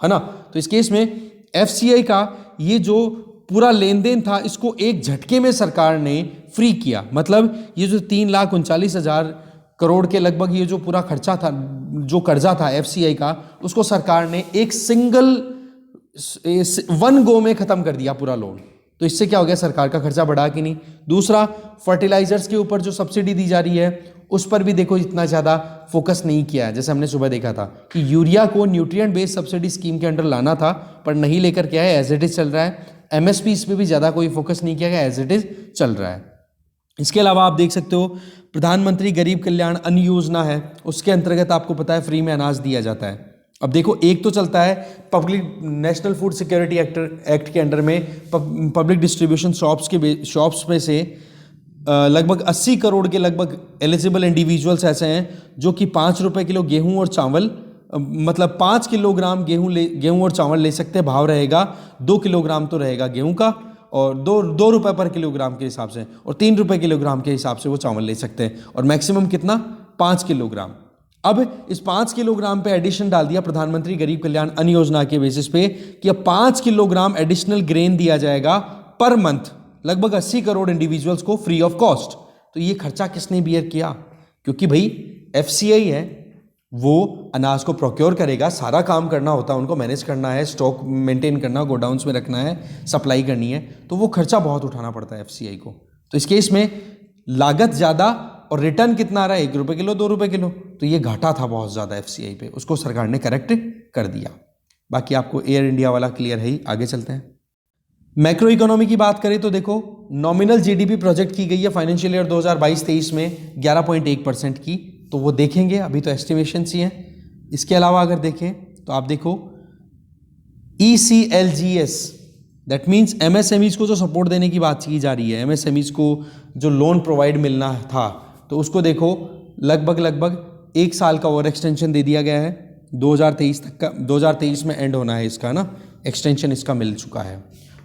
है ना। तो इस केस में FCI का ये जो पूरा लेन देन था, इसको एक झटके में सरकार ने फ्री किया। मतलब ये जो 3,39,000 करोड़ के लगभग ये जो पूरा खर्चा था, जो कर्जा था FCI का, उसको सरकार ने एक सिंगल वन गो में खत्म कर दिया पूरा लोन। तो इससे क्या हो गया, सरकार का खर्चा बढ़ा कि नहीं। दूसरा, फर्टिलाइजर्स के ऊपर जो सब्सिडी दी जा रही है उस पर भी देखो इतना ज़्यादा फोकस नहीं किया है। जैसे हमने सुबह देखा था कि यूरिया को न्यूट्रिएंट बेस्ड सब्सिडी स्कीम के अंडर लाना था, पर नहीं लेकर के आए, एज इट इज चल रहा है। MSP इस पर भी ज़्यादा कोई फोकस नहीं किया गया, एज इट इज चल रहा है। इसके अलावा आप देख सकते हो प्रधानमंत्री गरीब कल्याण अन्न योजना है, उसके अंतर्गत आपको पता है फ्री में अनाज दिया जाता है। अब देखो, एक तो चलता है public national food security act के अंडर में पब्लिक डिस्ट्रीब्यूशन शॉप्स में से लगभग 80 करोड़ के लगभग एलिजिबल इंडिविजुअल्स ऐसे हैं जो कि 5 रुपये किलो गेहूं और चावल, मतलब 5 किलोग्राम गेहूं और चावल ले सकते हैं। भाव रहेगा 2 किलोग्राम तो रहेगा गेहूं का, और 2 रुपये पर किलोग्राम के हिसाब से, और 3 रुपये किलोग्राम के हिसाब से वो चावल ले सकते हैं, और मैक्सिमम कितना, 5 किलोग्राम। अब इस 5 किलोग्राम पे एडिशन डाल दिया प्रधानमंत्री गरीब कल्याण अन्न योजना के बेसिस पे कि अब 5 किलोग्राम एडिशनल ग्रेन दिया जाएगा पर मंथ, लगभग 80 करोड़ इंडिविजुअल्स को फ्री ऑफ कॉस्ट। तो ये खर्चा किसने बियर किया, क्योंकि भाई FCI है, वो अनाज को प्रोक्योर करेगा, सारा काम करना होता है, उनको मैनेज करना है, स्टॉक मेंटेन करना, गोडाउन्स में रखना है, सप्लाई करनी है, तो वो खर्चा बहुत उठाना पड़ता है FCI को। तो इस केस में लागत ज़्यादा और रिटर्न कितना आ रहा है, 1 रुपये किलो 2 रुपये किलो, तो ये घाटा था बहुत ज़्यादा FCI पे, उसको सरकार ने करेक्ट कर दिया। बाकी आपको एयर इंडिया वाला क्लियर है ही, आगे चलते हैं। मैक्रो इकोनॉमी की बात करें तो देखो, नॉमिनल GDP प्रोजेक्ट की गई है फाइनेंशियल ईयर 2022-23 में 11.1% की, तो वो देखेंगे, अभी तो एस्टिमेशन ही हैं। इसके अलावा अगर देखें तो आप देखो ECLGS, दैट मीन्स MSMEs को जो सपोर्ट देने की बात की जा रही है, MSMEs को जो लोन प्रोवाइड मिलना था, तो उसको देखो लगभग 1 साल का और एक्सटेंशन दे दिया गया है, 2023 तक का, 2023 में एंड होना है इसका ना, एक्सटेंशन इसका मिल चुका है।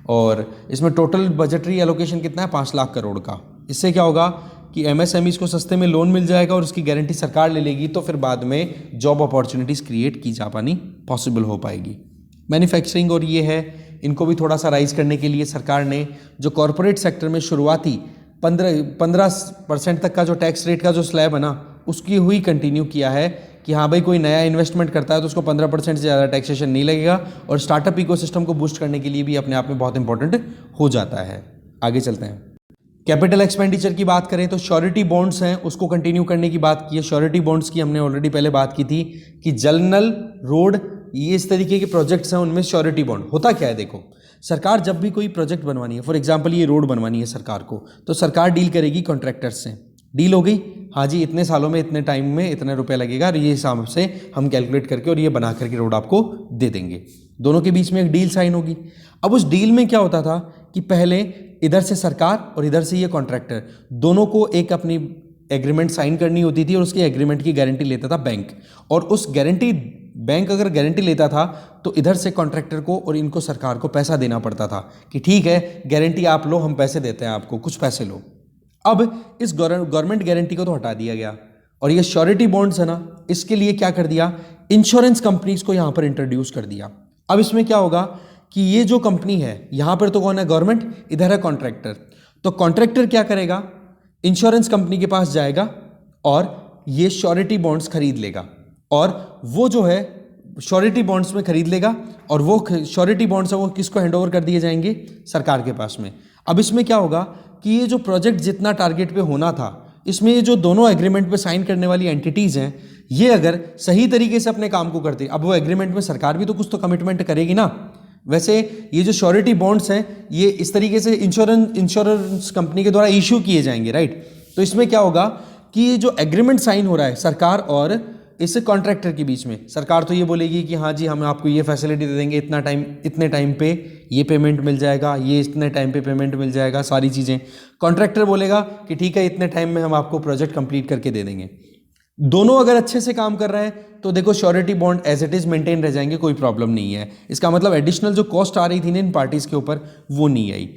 और इसमें टोटल बजटरी एलोकेशन कितना है, 5 लाख करोड़ का। इससे क्या होगा कि MSMEs को सस्ते में लोन मिल जाएगा और उसकी गारंटी सरकार ले लेगी, तो फिर बाद में जॉब अपॉर्चुनिटीज़ क्रिएट की जा पानी पॉसिबल हो पाएगी। मैन्युफैक्चरिंग और ये है, इनको भी थोड़ा सा राइज करने के लिए सरकार ने जो कॉरपोरेट सेक्टर में शुरुआती 15% तक का जो टैक्स रेट का जो स्लैब है ना, उसकी हुई कंटिन्यू किया है कि हाँ भाई, कोई नया इन्वेस्टमेंट करता है तो उसको 15% से ज़्यादा टैक्सेशन नहीं लगेगा, और स्टार्टअप इकोसिस्टम को बूस्ट करने के लिए भी अपने आप में बहुत इंपॉर्टेंट हो जाता है। आगे चलते हैं। कैपिटल एक्सपेंडिचर की बात करें तो श्योरिटी बॉन्ड्स हैं, उसको कंटिन्यू करने की बात की है। श्योरिटी बॉन्ड्स की हमने ऑलरेडी पहले बात की थी कि जल नल, रोड, ये इस तरीके के प्रोजेक्ट्स हैं, उनमें श्योरिटी बॉन्ड होता क्या है। देखो, सरकार जब भी कोई प्रोजेक्ट बनवानी है, फॉर एग्जांपल ये रोड बनवानी है सरकार को, तो सरकार डील करेगी कॉन्ट्रैक्टर्स से। डील हो गई, हाँ जी इतने सालों में इतने टाइम में इतने रुपए लगेगा और ये हिसाब से हम कैलकुलेट करके और ये बना करके रोड आपको दे देंगे। दोनों के बीच में एक डील साइन होगी। अब उस डील में क्या होता था कि पहले इधर से सरकार और इधर से ये कॉन्ट्रैक्टर, दोनों को एक अपनी एग्रीमेंट साइन करनी होती थी और उसकी एग्रीमेंट की गारंटी लेता था बैंक। और उस गारंटी, बैंक अगर गारंटी लेता था तो इधर से कॉन्ट्रैक्टर को और इनको सरकार को पैसा देना पड़ता था कि ठीक है गारंटी आप लो, हम पैसे देते हैं आपको, कुछ पैसे लो। अब इस गवर्नमेंट गारंटी को तो हटा दिया गया और ये श्योरिटी बॉन्ड्स है ना, इसके लिए क्या कर दिया, इंश्योरेंस कंपनीज को यहां पर इंट्रोड्यूस कर दिया। अब इसमें क्या होगा कि ये जो कंपनी है, यहां पर तो कौन है, गवर्नमेंट, इधर है कॉन्ट्रैक्टर। तो कॉन्ट्रैक्टर क्या करेगा, इंश्योरेंस कंपनी के पास जाएगा और ये श्योरिटी बॉन्ड्स खरीद लेगा और वो जो है श्योरिटी बॉन्ड्स में खरीद लेगा और वो श्योरिटी बॉन्ड्स है वो किसको हैंडओवर कर दिए जाएंगे, सरकार के पास में। अब इसमें क्या होगा कि ये जो प्रोजेक्ट जितना टारगेट पे होना था, इसमें ये जो दोनों एग्रीमेंट पे साइन करने वाली एंटिटीज हैं, ये अगर सही तरीके से अपने काम को करते, अब वो एग्रीमेंट में सरकार भी तो कुछ तो कमिटमेंट करेगी ना। वैसे ये जो श्योरिटी बॉन्ड्स हैं ये इस तरीके से इंश्योरेंस कंपनी के द्वारा इश्यू किए जाएंगे, राइट। तो इसमें क्या होगा कि ये जो एग्रीमेंट साइन हो रहा है सरकार और इस कॉन्ट्रैक्टर के बीच में, सरकार तो ये बोलेगी कि हाँ जी हम आपको ये फैसिलिटी दे देंगे, इतना टाइम, इतने टाइम पे ये पेमेंट मिल जाएगा, ये इतने टाइम पे पेमेंट मिल जाएगा, सारी चीज़ें। कॉन्ट्रैक्टर बोलेगा कि ठीक है इतने टाइम में हम आपको प्रोजेक्ट कंप्लीट करके दे देंगे। दोनों अगर अच्छे से काम कर रहे हैं तो देखो surety bond as it is maintain रह जाएंगे, कोई प्रॉब्लम नहीं है। इसका मतलब एडिशनल जो कॉस्ट आ रही थी ना इन पार्टीज के ऊपर वो नहीं आई।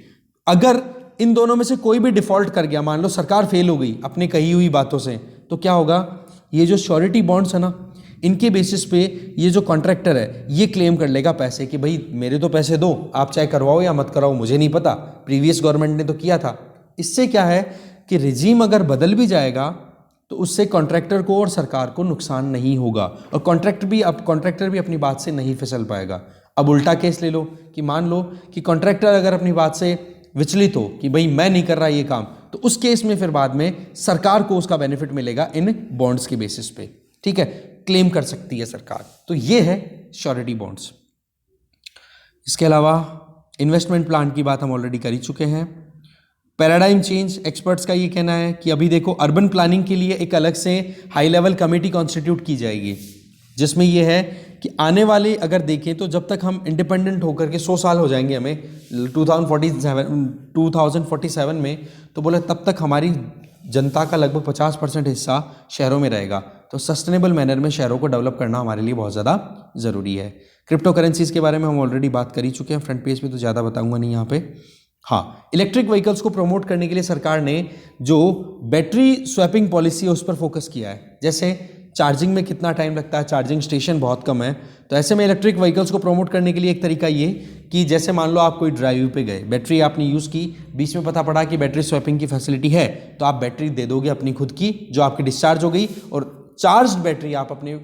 अगर इन दोनों में से कोई भी डिफॉल्ट कर गया, मान लो सरकार फेल हो गई अपनी कही हुई बातों से, तो क्या होगा, ये जो श्योरिटी बॉन्ड्स है ना, इनके बेसिस पे ये जो कॉन्ट्रैक्टर है ये क्लेम कर लेगा पैसे कि भाई मेरे तो पैसे दो, आप चाहे करवाओ या मत कराओ मुझे नहीं पता, प्रीवियस गवर्नमेंट ने तो किया था। इससे क्या है कि रिजीम अगर बदल भी जाएगा तो उससे कॉन्ट्रैक्टर को और सरकार को नुकसान नहीं होगा और कॉन्ट्रैक्टर भी अपनी बात से नहीं फिसल पाएगा। अब उल्टा केस ले लो कि मान लो कि कॉन्ट्रैक्टर अगर अपनी बात से विचलित हो कि भाई मैं नहीं कर रहा ये काम, तो उस केस में फिर बाद में सरकार को उसका बेनिफिट मिलेगा इन बॉन्ड्स के बेसिस पे, ठीक है, क्लेम कर सकती है सरकार। तो ये है श्योरिटी बॉन्ड्स। इसके अलावा इन्वेस्टमेंट प्लान की बात हम ऑलरेडी कर ही चुके हैं। पैराडाइम चेंज, एक्सपर्ट्स का ये कहना है कि अभी देखो अर्बन प्लानिंग के लिए एक अलग से हाई लेवल कमेटी कॉन्स्टिट्यूट की जाएगी, जिसमें ये है कि आने वाले अगर देखें तो जब तक हम इंडिपेंडेंट होकर के 100 साल हो जाएंगे हमें 2047 में, तो बोले तब तक हमारी जनता का लगभग 50% हिस्सा शहरों में रहेगा। तो सस्टेनेबल मैनर में शहरों को डेवलप करना हमारे लिए बहुत ज़्यादा ज़रूरी है। क्रिप्टो करेंसीज के बारे में हम ऑलरेडी बात कर ही चुके हैं, फ्रंट पेज पे तो ज़्यादा बताऊंगा नहीं यहाँ पे। हाँ, इलेक्ट्रिक व्हीकल्स को प्रमोट करने के लिए सरकार ने जो बैटरी स्वैपिंग पॉलिसी है उस पर फोकस किया है। जैसे चार्जिंग में कितना टाइम लगता है, चार्जिंग स्टेशन बहुत कम है, तो ऐसे में इलेक्ट्रिक व्हीकल्स को प्रमोट करने के लिए एक तरीका ये कि जैसे मान लो आप कोई ड्राइव पे गए, बैटरी आपने यूज़ की, बीच में पता पड़ा कि बैटरी स्वैपिंग की फैसिलिटी है, तो आप बैटरी दे दोगे अपनी खुद की जो आपकी डिस्चार्ज हो गई और चार्ज बैटरी आप अपने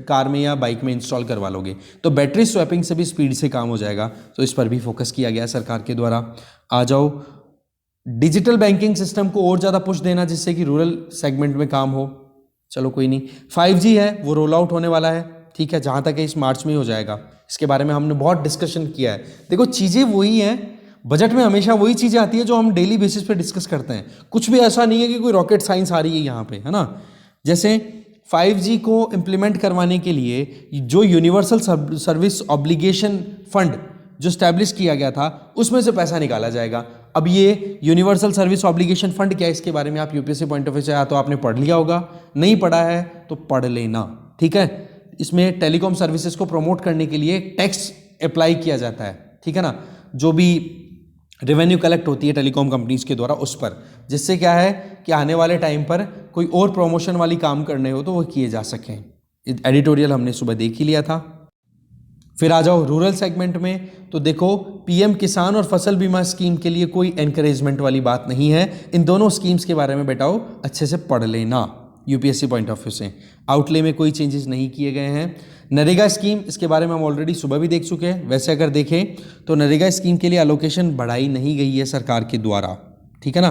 कार में या बाइक में इंस्टॉल करवा लोगे, तो बैटरी स्वैपिंग से भी स्पीड से काम हो जाएगा। तो इस पर भी फोकस किया गया सरकार के द्वारा। आ जाओ डिजिटल बैंकिंग सिस्टम को और ज़्यादा पुश देना जिससे कि रूरल सेगमेंट में काम हो। चलो कोई नहीं, 5G है वो रोल आउट होने वाला है, ठीक है, जहाँ तक है इस मार्च में ही हो जाएगा। इसके बारे में हमने बहुत डिस्कशन किया है। देखो चीज़ें वही हैं, बजट में हमेशा वही चीज़ें आती है जो हम डेली बेसिस पे डिस्कस करते हैं। कुछ भी ऐसा नहीं है कि कोई रॉकेट साइंस आ रही है यहाँ पे, है ना। जैसे 5G को इम्प्लीमेंट करवाने के लिए जो यूनिवर्सल सर्विस ऑब्लिगेशन फंड जो स्टैब्लिश किया गया था उसमें से पैसा निकाला जाएगा। अब ये यूनिवर्सल सर्विस ऑब्लिगेशन फंड क्या है, इसके बारे में आप यूपीएससी पॉइंट ऑफ व्यू से या तो आपने पढ़ लिया होगा, नहीं पढ़ा है तो पढ़ लेना, ठीक है। इसमें टेलीकॉम सर्विसेज को प्रमोट करने के लिए टैक्स अप्लाई किया जाता है, ठीक है ना, जो भी रेवेन्यू कलेक्ट होती है टेलीकॉम कंपनीज के द्वारा उस पर, जिससे क्या है कि आने वाले टाइम पर कोई और प्रमोशन वाली काम करने हो तो वो किए जा सकें। एडिटोरियल हमने सुबह देख ही लिया था। फिर आ जाओ रूरल सेगमेंट में, तो देखो पीएम किसान और फसल बीमा स्कीम के लिए कोई एनकरेजमेंट वाली बात नहीं है। इन दोनों स्कीम्स के बारे में बेटाओ अच्छे से पढ़ लेना यूपीएससी पॉइंट ऑफ व्यू से। आउटले में कोई चेंजेस नहीं किए गए हैं। नरेगा स्कीम, इसके बारे में हम ऑलरेडी सुबह भी देख चुके हैं। वैसे अगर देखें तो नरेगा स्कीम के लिए एलोकेशन बढ़ाई नहीं गई है सरकार के द्वारा, ठीक है ना।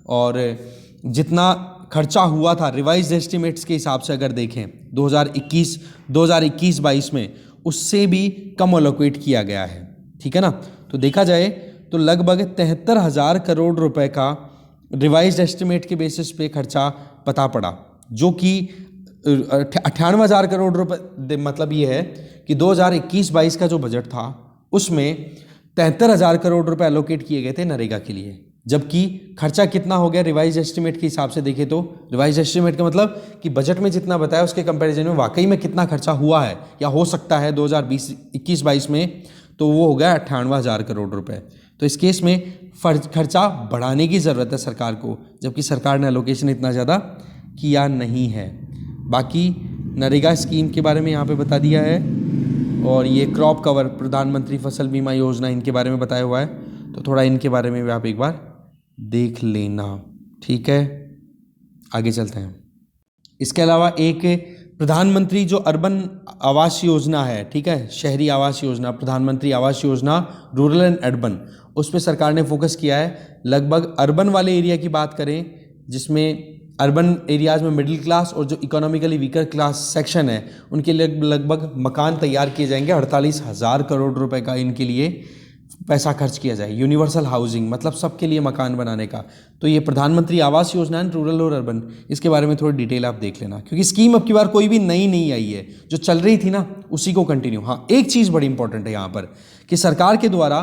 और जितना खर्चा हुआ था रिवाइज एस्टिमेट्स के हिसाब से अगर देखें 2021-22 में, उससे भी कम एलोकेट किया गया है, ठीक है ना। तो देखा जाए तो लगभग 73,000 करोड़ रुपए का रिवाइज एस्टिमेट के बेसिस पे खर्चा पता पड़ा, जो कि 98,000 करोड़ रुपए, मतलब ये है कि 2021-22 का जो बजट था उसमें 73,000 करोड़ रुपए एलोकेट किए गए थे नरेगा के लिए, जबकि खर्चा कितना हो गया रिवाइज एस्टिमेट के हिसाब से देखें तो, रिवाइज एस्टिमेट का मतलब कि बजट में जितना बताया उसके कंपैरिजन में वाकई में कितना खर्चा हुआ है या हो सकता है 2021-22 में, तो वो हो गया 98,000 करोड़ रुपए। तो इस केस में खर्चा बढ़ाने की ज़रूरत है सरकार को, जबकि सरकार ने एलोकेशन इतना ज़्यादा किया नहीं है। बाकी नरेगा स्कीम के बारे में यहाँ पे बता दिया है, और ये क्रॉप कवर, प्रधानमंत्री फसल बीमा योजना, इनके बारे में बताया हुआ है, तो थोड़ा इनके बारे में भी आप एक बार देख लेना, ठीक है। आगे चलते हैं। इसके अलावा एक प्रधानमंत्री जो अर्बन आवास योजना है, ठीक है, शहरी आवास योजना, प्रधानमंत्री Awas Yojana rural and urban, उस पर सरकार ने फोकस किया है। लगभग अर्बन वाले एरिया की बात करें, जिसमें अर्बन एरियाज़ में मिडिल क्लास और जो इकोनॉमिकली वीकर क्लास सेक्शन है उनके लिए लगभग मकान तैयार किए जाएंगे। 48,000 करोड़ रुपए का इनके लिए पैसा खर्च किया जाए, यूनिवर्सल हाउसिंग, मतलब सबके लिए मकान बनाने का। तो ये प्रधानमंत्री आवास योजना है रूरल और अर्बन, इसके बारे में थोड़ी डिटेल आप देख लेना, क्योंकि स्कीम अब की बार कोई भी नई नहीं आई है, जो चल रही थी ना उसी को कंटिन्यू। हाँ, एक चीज़ बड़ी इंपॉर्टेंट है यहाँ पर कि सरकार के द्वारा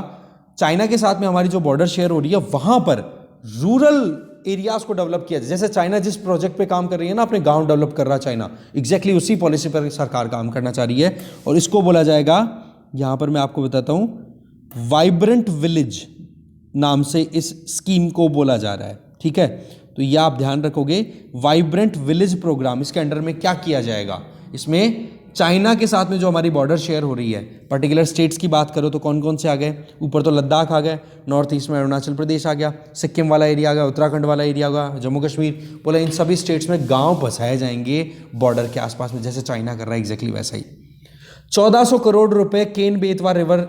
चाइना के साथ में हमारी जो बॉर्डर शेयर हो रही है वहाँ पर रूरल एरियाज को डेवलप किया जाए। जैसे चाइना जिस प्रोजेक्ट पे काम कर रही है ना, अपने गांव डेवलप कर रहा है चाइना, एग्जैक्टली उसी पॉलिसी पर सरकार काम करना चाह रही है, और इसको बोला जाएगा, यहाँ पर मैं आपको बताता हूँ, वाइब्रेंट विलेज नाम से इस स्कीम को बोला जा रहा है, ठीक है। तो ये आप ध्यान रखोगे, वाइब्रेंट विलेज प्रोग्राम, इसके अंडर में क्या किया जाएगा, इसमें चाइना के साथ में जो हमारी बॉर्डर शेयर हो रही है, पर्टिकुलर स्टेट्स की बात करो तो कौन कौन से आ गए, ऊपर तो लद्दाख आ गए, नॉर्थ ईस्ट में अरुणाचल प्रदेश आ गया, सिक्किम वाला एरिया आ गया, उत्तराखंड वाला एरिया आ गया, जम्मू कश्मीर, बोला इन सभी स्टेट्स में गांव बसाए जाएंगे बॉर्डर के आसपास में, जैसे चाइना कर रहा है एग्जैक्टली वैसा ही। 1400 करोड़ रुपए केन बेतवा रिवर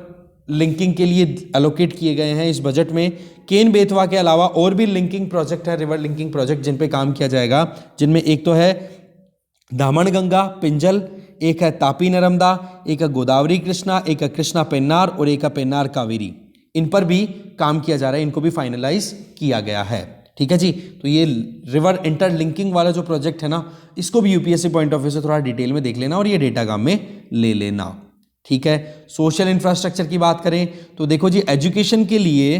लिंकिंग के लिए एलोकेट किए गए हैं इस बजट में। केन बेतवा के अलावा और भी लिंकिंग प्रोजेक्ट है, रिवर लिंकिंग प्रोजेक्ट, जिन पे काम किया जाएगा, जिनमें एक तो है दामनगंगा पिंजल, एक है तापी नर्मदा, एक है गोदावरी कृष्णा, एक है कृष्णा पेन्नार और एक है पेन्नार कावेरी। इन पर भी काम किया जा रहा है, इनको भी फाइनलाइज किया गया है, ठीक है जी। तो ये रिवर इंटरलिंकिंग वाला जो प्रोजेक्ट है ना, इसको भी यूपीएससी पॉइंट ऑफ व्यू से थोड़ा डिटेल में देख लेना और ये डेटाग्राम में ले लेना, ठीक है। सोशल इंफ्रास्ट्रक्चर की बात करें तो देखो जी, एजुकेशन के लिए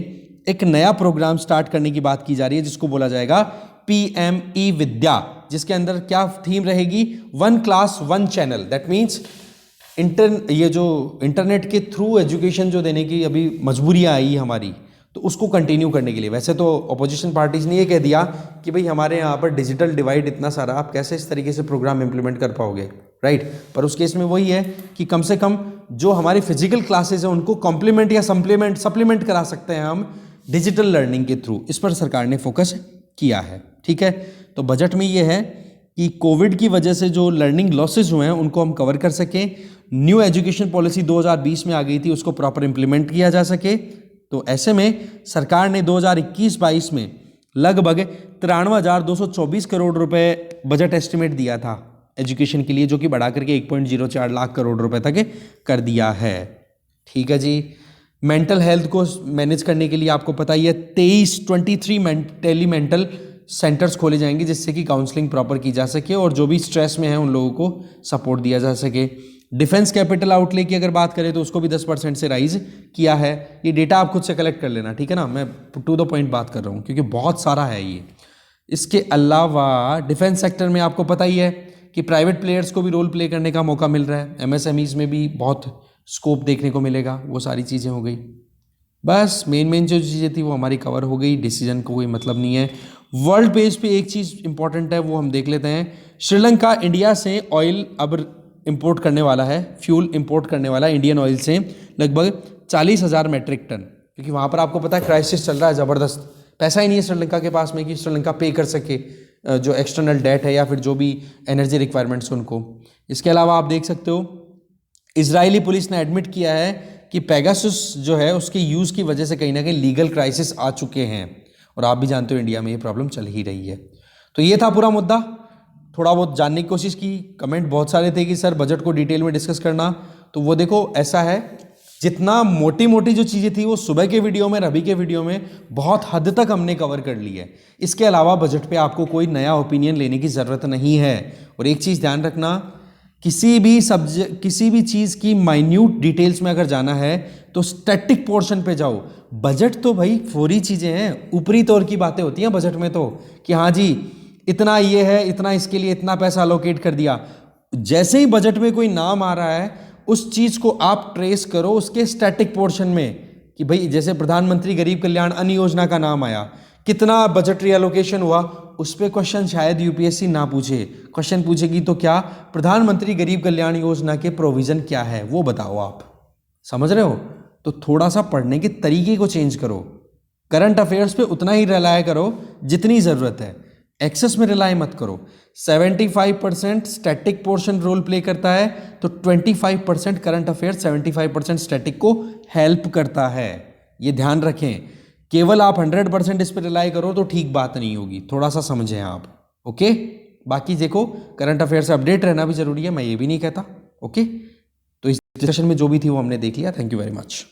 एक नया प्रोग्राम स्टार्ट करने की बात की जा रही है, जिसको बोला जाएगा PME विद्या, जिसके अंदर क्या थीम रहेगी, 1 क्लास 1 चैनल। दैट मीन्स ये जो इंटरनेट के थ्रू एजुकेशन जो देने की अभी मजबूरियां आई हमारी, तो उसको कंटिन्यू करने के लिए। वैसे तो अपोजिशन पार्टीज ने ये कह दिया कि भाई हमारे यहाँ पर डिजिटल डिवाइड इतना सारा, आप कैसे इस तरीके से प्रोग्राम इंप्लीमेंट कर पाओगे, राइट। पर उस केस में वही है कि कम से कम जो हमारी फिजिकल क्लासेज है उनको कॉम्प्लीमेंट या सप्लीमेंट करा सकते हैं हम डिजिटल लर्निंग के थ्रू। इस पर सरकार ने फोकस किया है, ठीक है। तो बजट में ये है कि कोविड की वजह से जो लर्निंग लॉसेज हुए हैं उनको हम कवर कर सकें, न्यू एजुकेशन पॉलिसी 2020 में आ गई थी, उसको प्रॉपर इंप्लीमेंट किया जा सके। तो ऐसे में सरकार ने 2021-22 में लगभग 93,224 करोड़ रुपए बजट एस्टिमेट दिया था एजुकेशन के लिए, जो कि बढ़ा करके 1.04 लाख करोड़ रुपए तक कर दिया है, ठीक है जी। मेंटल हेल्थ को मैनेज करने के लिए आपको पता ही है 23 टेली मेंटल सेंटर्स खोले जाएंगे, जिससे कि काउंसलिंग प्रॉपर की जा सके और जो भी स्ट्रेस में है उन लोगों को सपोर्ट दिया जा सके। डिफेंस कैपिटल आउटले की अगर बात करें तो उसको भी 10% से राइज किया है। ये डेटा आप खुद से कलेक्ट कर लेना, ठीक है ना, मैं टू द पॉइंट बात कर रहा हूँ क्योंकि बहुत सारा है ये। इसके अलावा डिफेंस सेक्टर में आपको पता ही है कि प्राइवेट प्लेयर्स को भी रोल प्ले करने का मौका मिल रहा है, MSMEs में भी बहुत स्कोप देखने को मिलेगा, वो सारी चीज़ें हो गई। बस मेन जो चीज़ें थी वो हमारी कवर हो गई, डिसीजन को कोई मतलब नहीं है। वर्ल्ड बेस पे एक चीज़ इंपॉर्टेंट है, वो हम देख लेते हैं। श्रीलंका इंडिया से ऑयल अब इंपोर्ट करने वाला है, फ्यूल इंपोर्ट करने वाला है इंडियन ऑयल से लगभग 40,000 मेट्रिक टन, क्योंकि वहाँ पर आपको पता है क्राइसिस चल रहा है ज़बरदस्त, पैसा ही नहीं है श्रीलंका के पास में कि श्रीलंका पे कर सके जो एक्सटर्नल डेट है या फिर जो भी एनर्जी रिक्वायरमेंट्स उनको। इसके अलावा आप देख सकते हो इजरायली पुलिस ने एडमिट किया है कि पेगासस जो है उसके यूज़ की वजह से कहीं ना कहीं लीगल क्राइसिस आ चुके हैं, और आप भी जानते हो इंडिया में ये प्रॉब्लम चल ही रही है। तो ये था पूरा मुद्दा, थोड़ा बहुत जानने की कोशिश की। कमेंट बहुत सारे थे कि सर बजट को डिटेल में डिस्कस करना, तो वो देखो ऐसा है, जितना मोटी मोटी जो चीज़ें थी वो सुबह के वीडियो में, रवि के वीडियो में बहुत हद तक हमने कवर कर ली है। इसके अलावा बजट पे आपको कोई नया ओपिनियन लेने की ज़रूरत नहीं है। और एक चीज़ ध्यान रखना, किसी भी चीज़ की माइन्यूट डिटेल्स में अगर जाना है तो स्टैटिक पोर्शन पे जाओ। बजट तो भाई फौरी चीज़ें हैं, ऊपरी तौर की बातें होती हैं बजट में तो, कि हाँ जी इतना ये है, इतना इसके लिए इतना पैसा अलोकेट कर दिया। जैसे ही बजट में कोई नाम आ रहा है उस चीज को आप ट्रेस करो उसके स्टैटिक पोर्शन में, कि भाई जैसे प्रधानमंत्री गरीब कल्याण अन्न योजना का नाम आया, कितना बजटरी एलोकेशन हुआ, उस पर क्वेश्चन शायद यूपीएससी ना पूछे। क्वेश्चन पूछेगी तो क्या, प्रधानमंत्री गरीब कल्याण योजना के प्रोविजन क्या है वो बताओ। आप समझ रहे हो? तो थोड़ा सा पढ़ने के तरीके को चेंज करो। करंट अफेयर्स पे उतना ही रिलाय करो जितनी जरूरत है, एक्सेस में रिलाय मत करो। 75% स्टैटिक पोर्शन रोल प्ले करता है, तो 25% करंट अफेयर 75% स्टैटिक को हेल्प करता है। ये ध्यान रखें, केवल आप 100% इस पर रिलाय करो तो ठीक बात नहीं होगी, थोड़ा सा समझें आप। ओके, बाकी देखो करंट अफेयर से अपडेट रहना भी जरूरी है, मैं ये भी नहीं कहता। ओके, तो इस सेशन में जो भी थी वो हमने देख लिया। Thank you very much.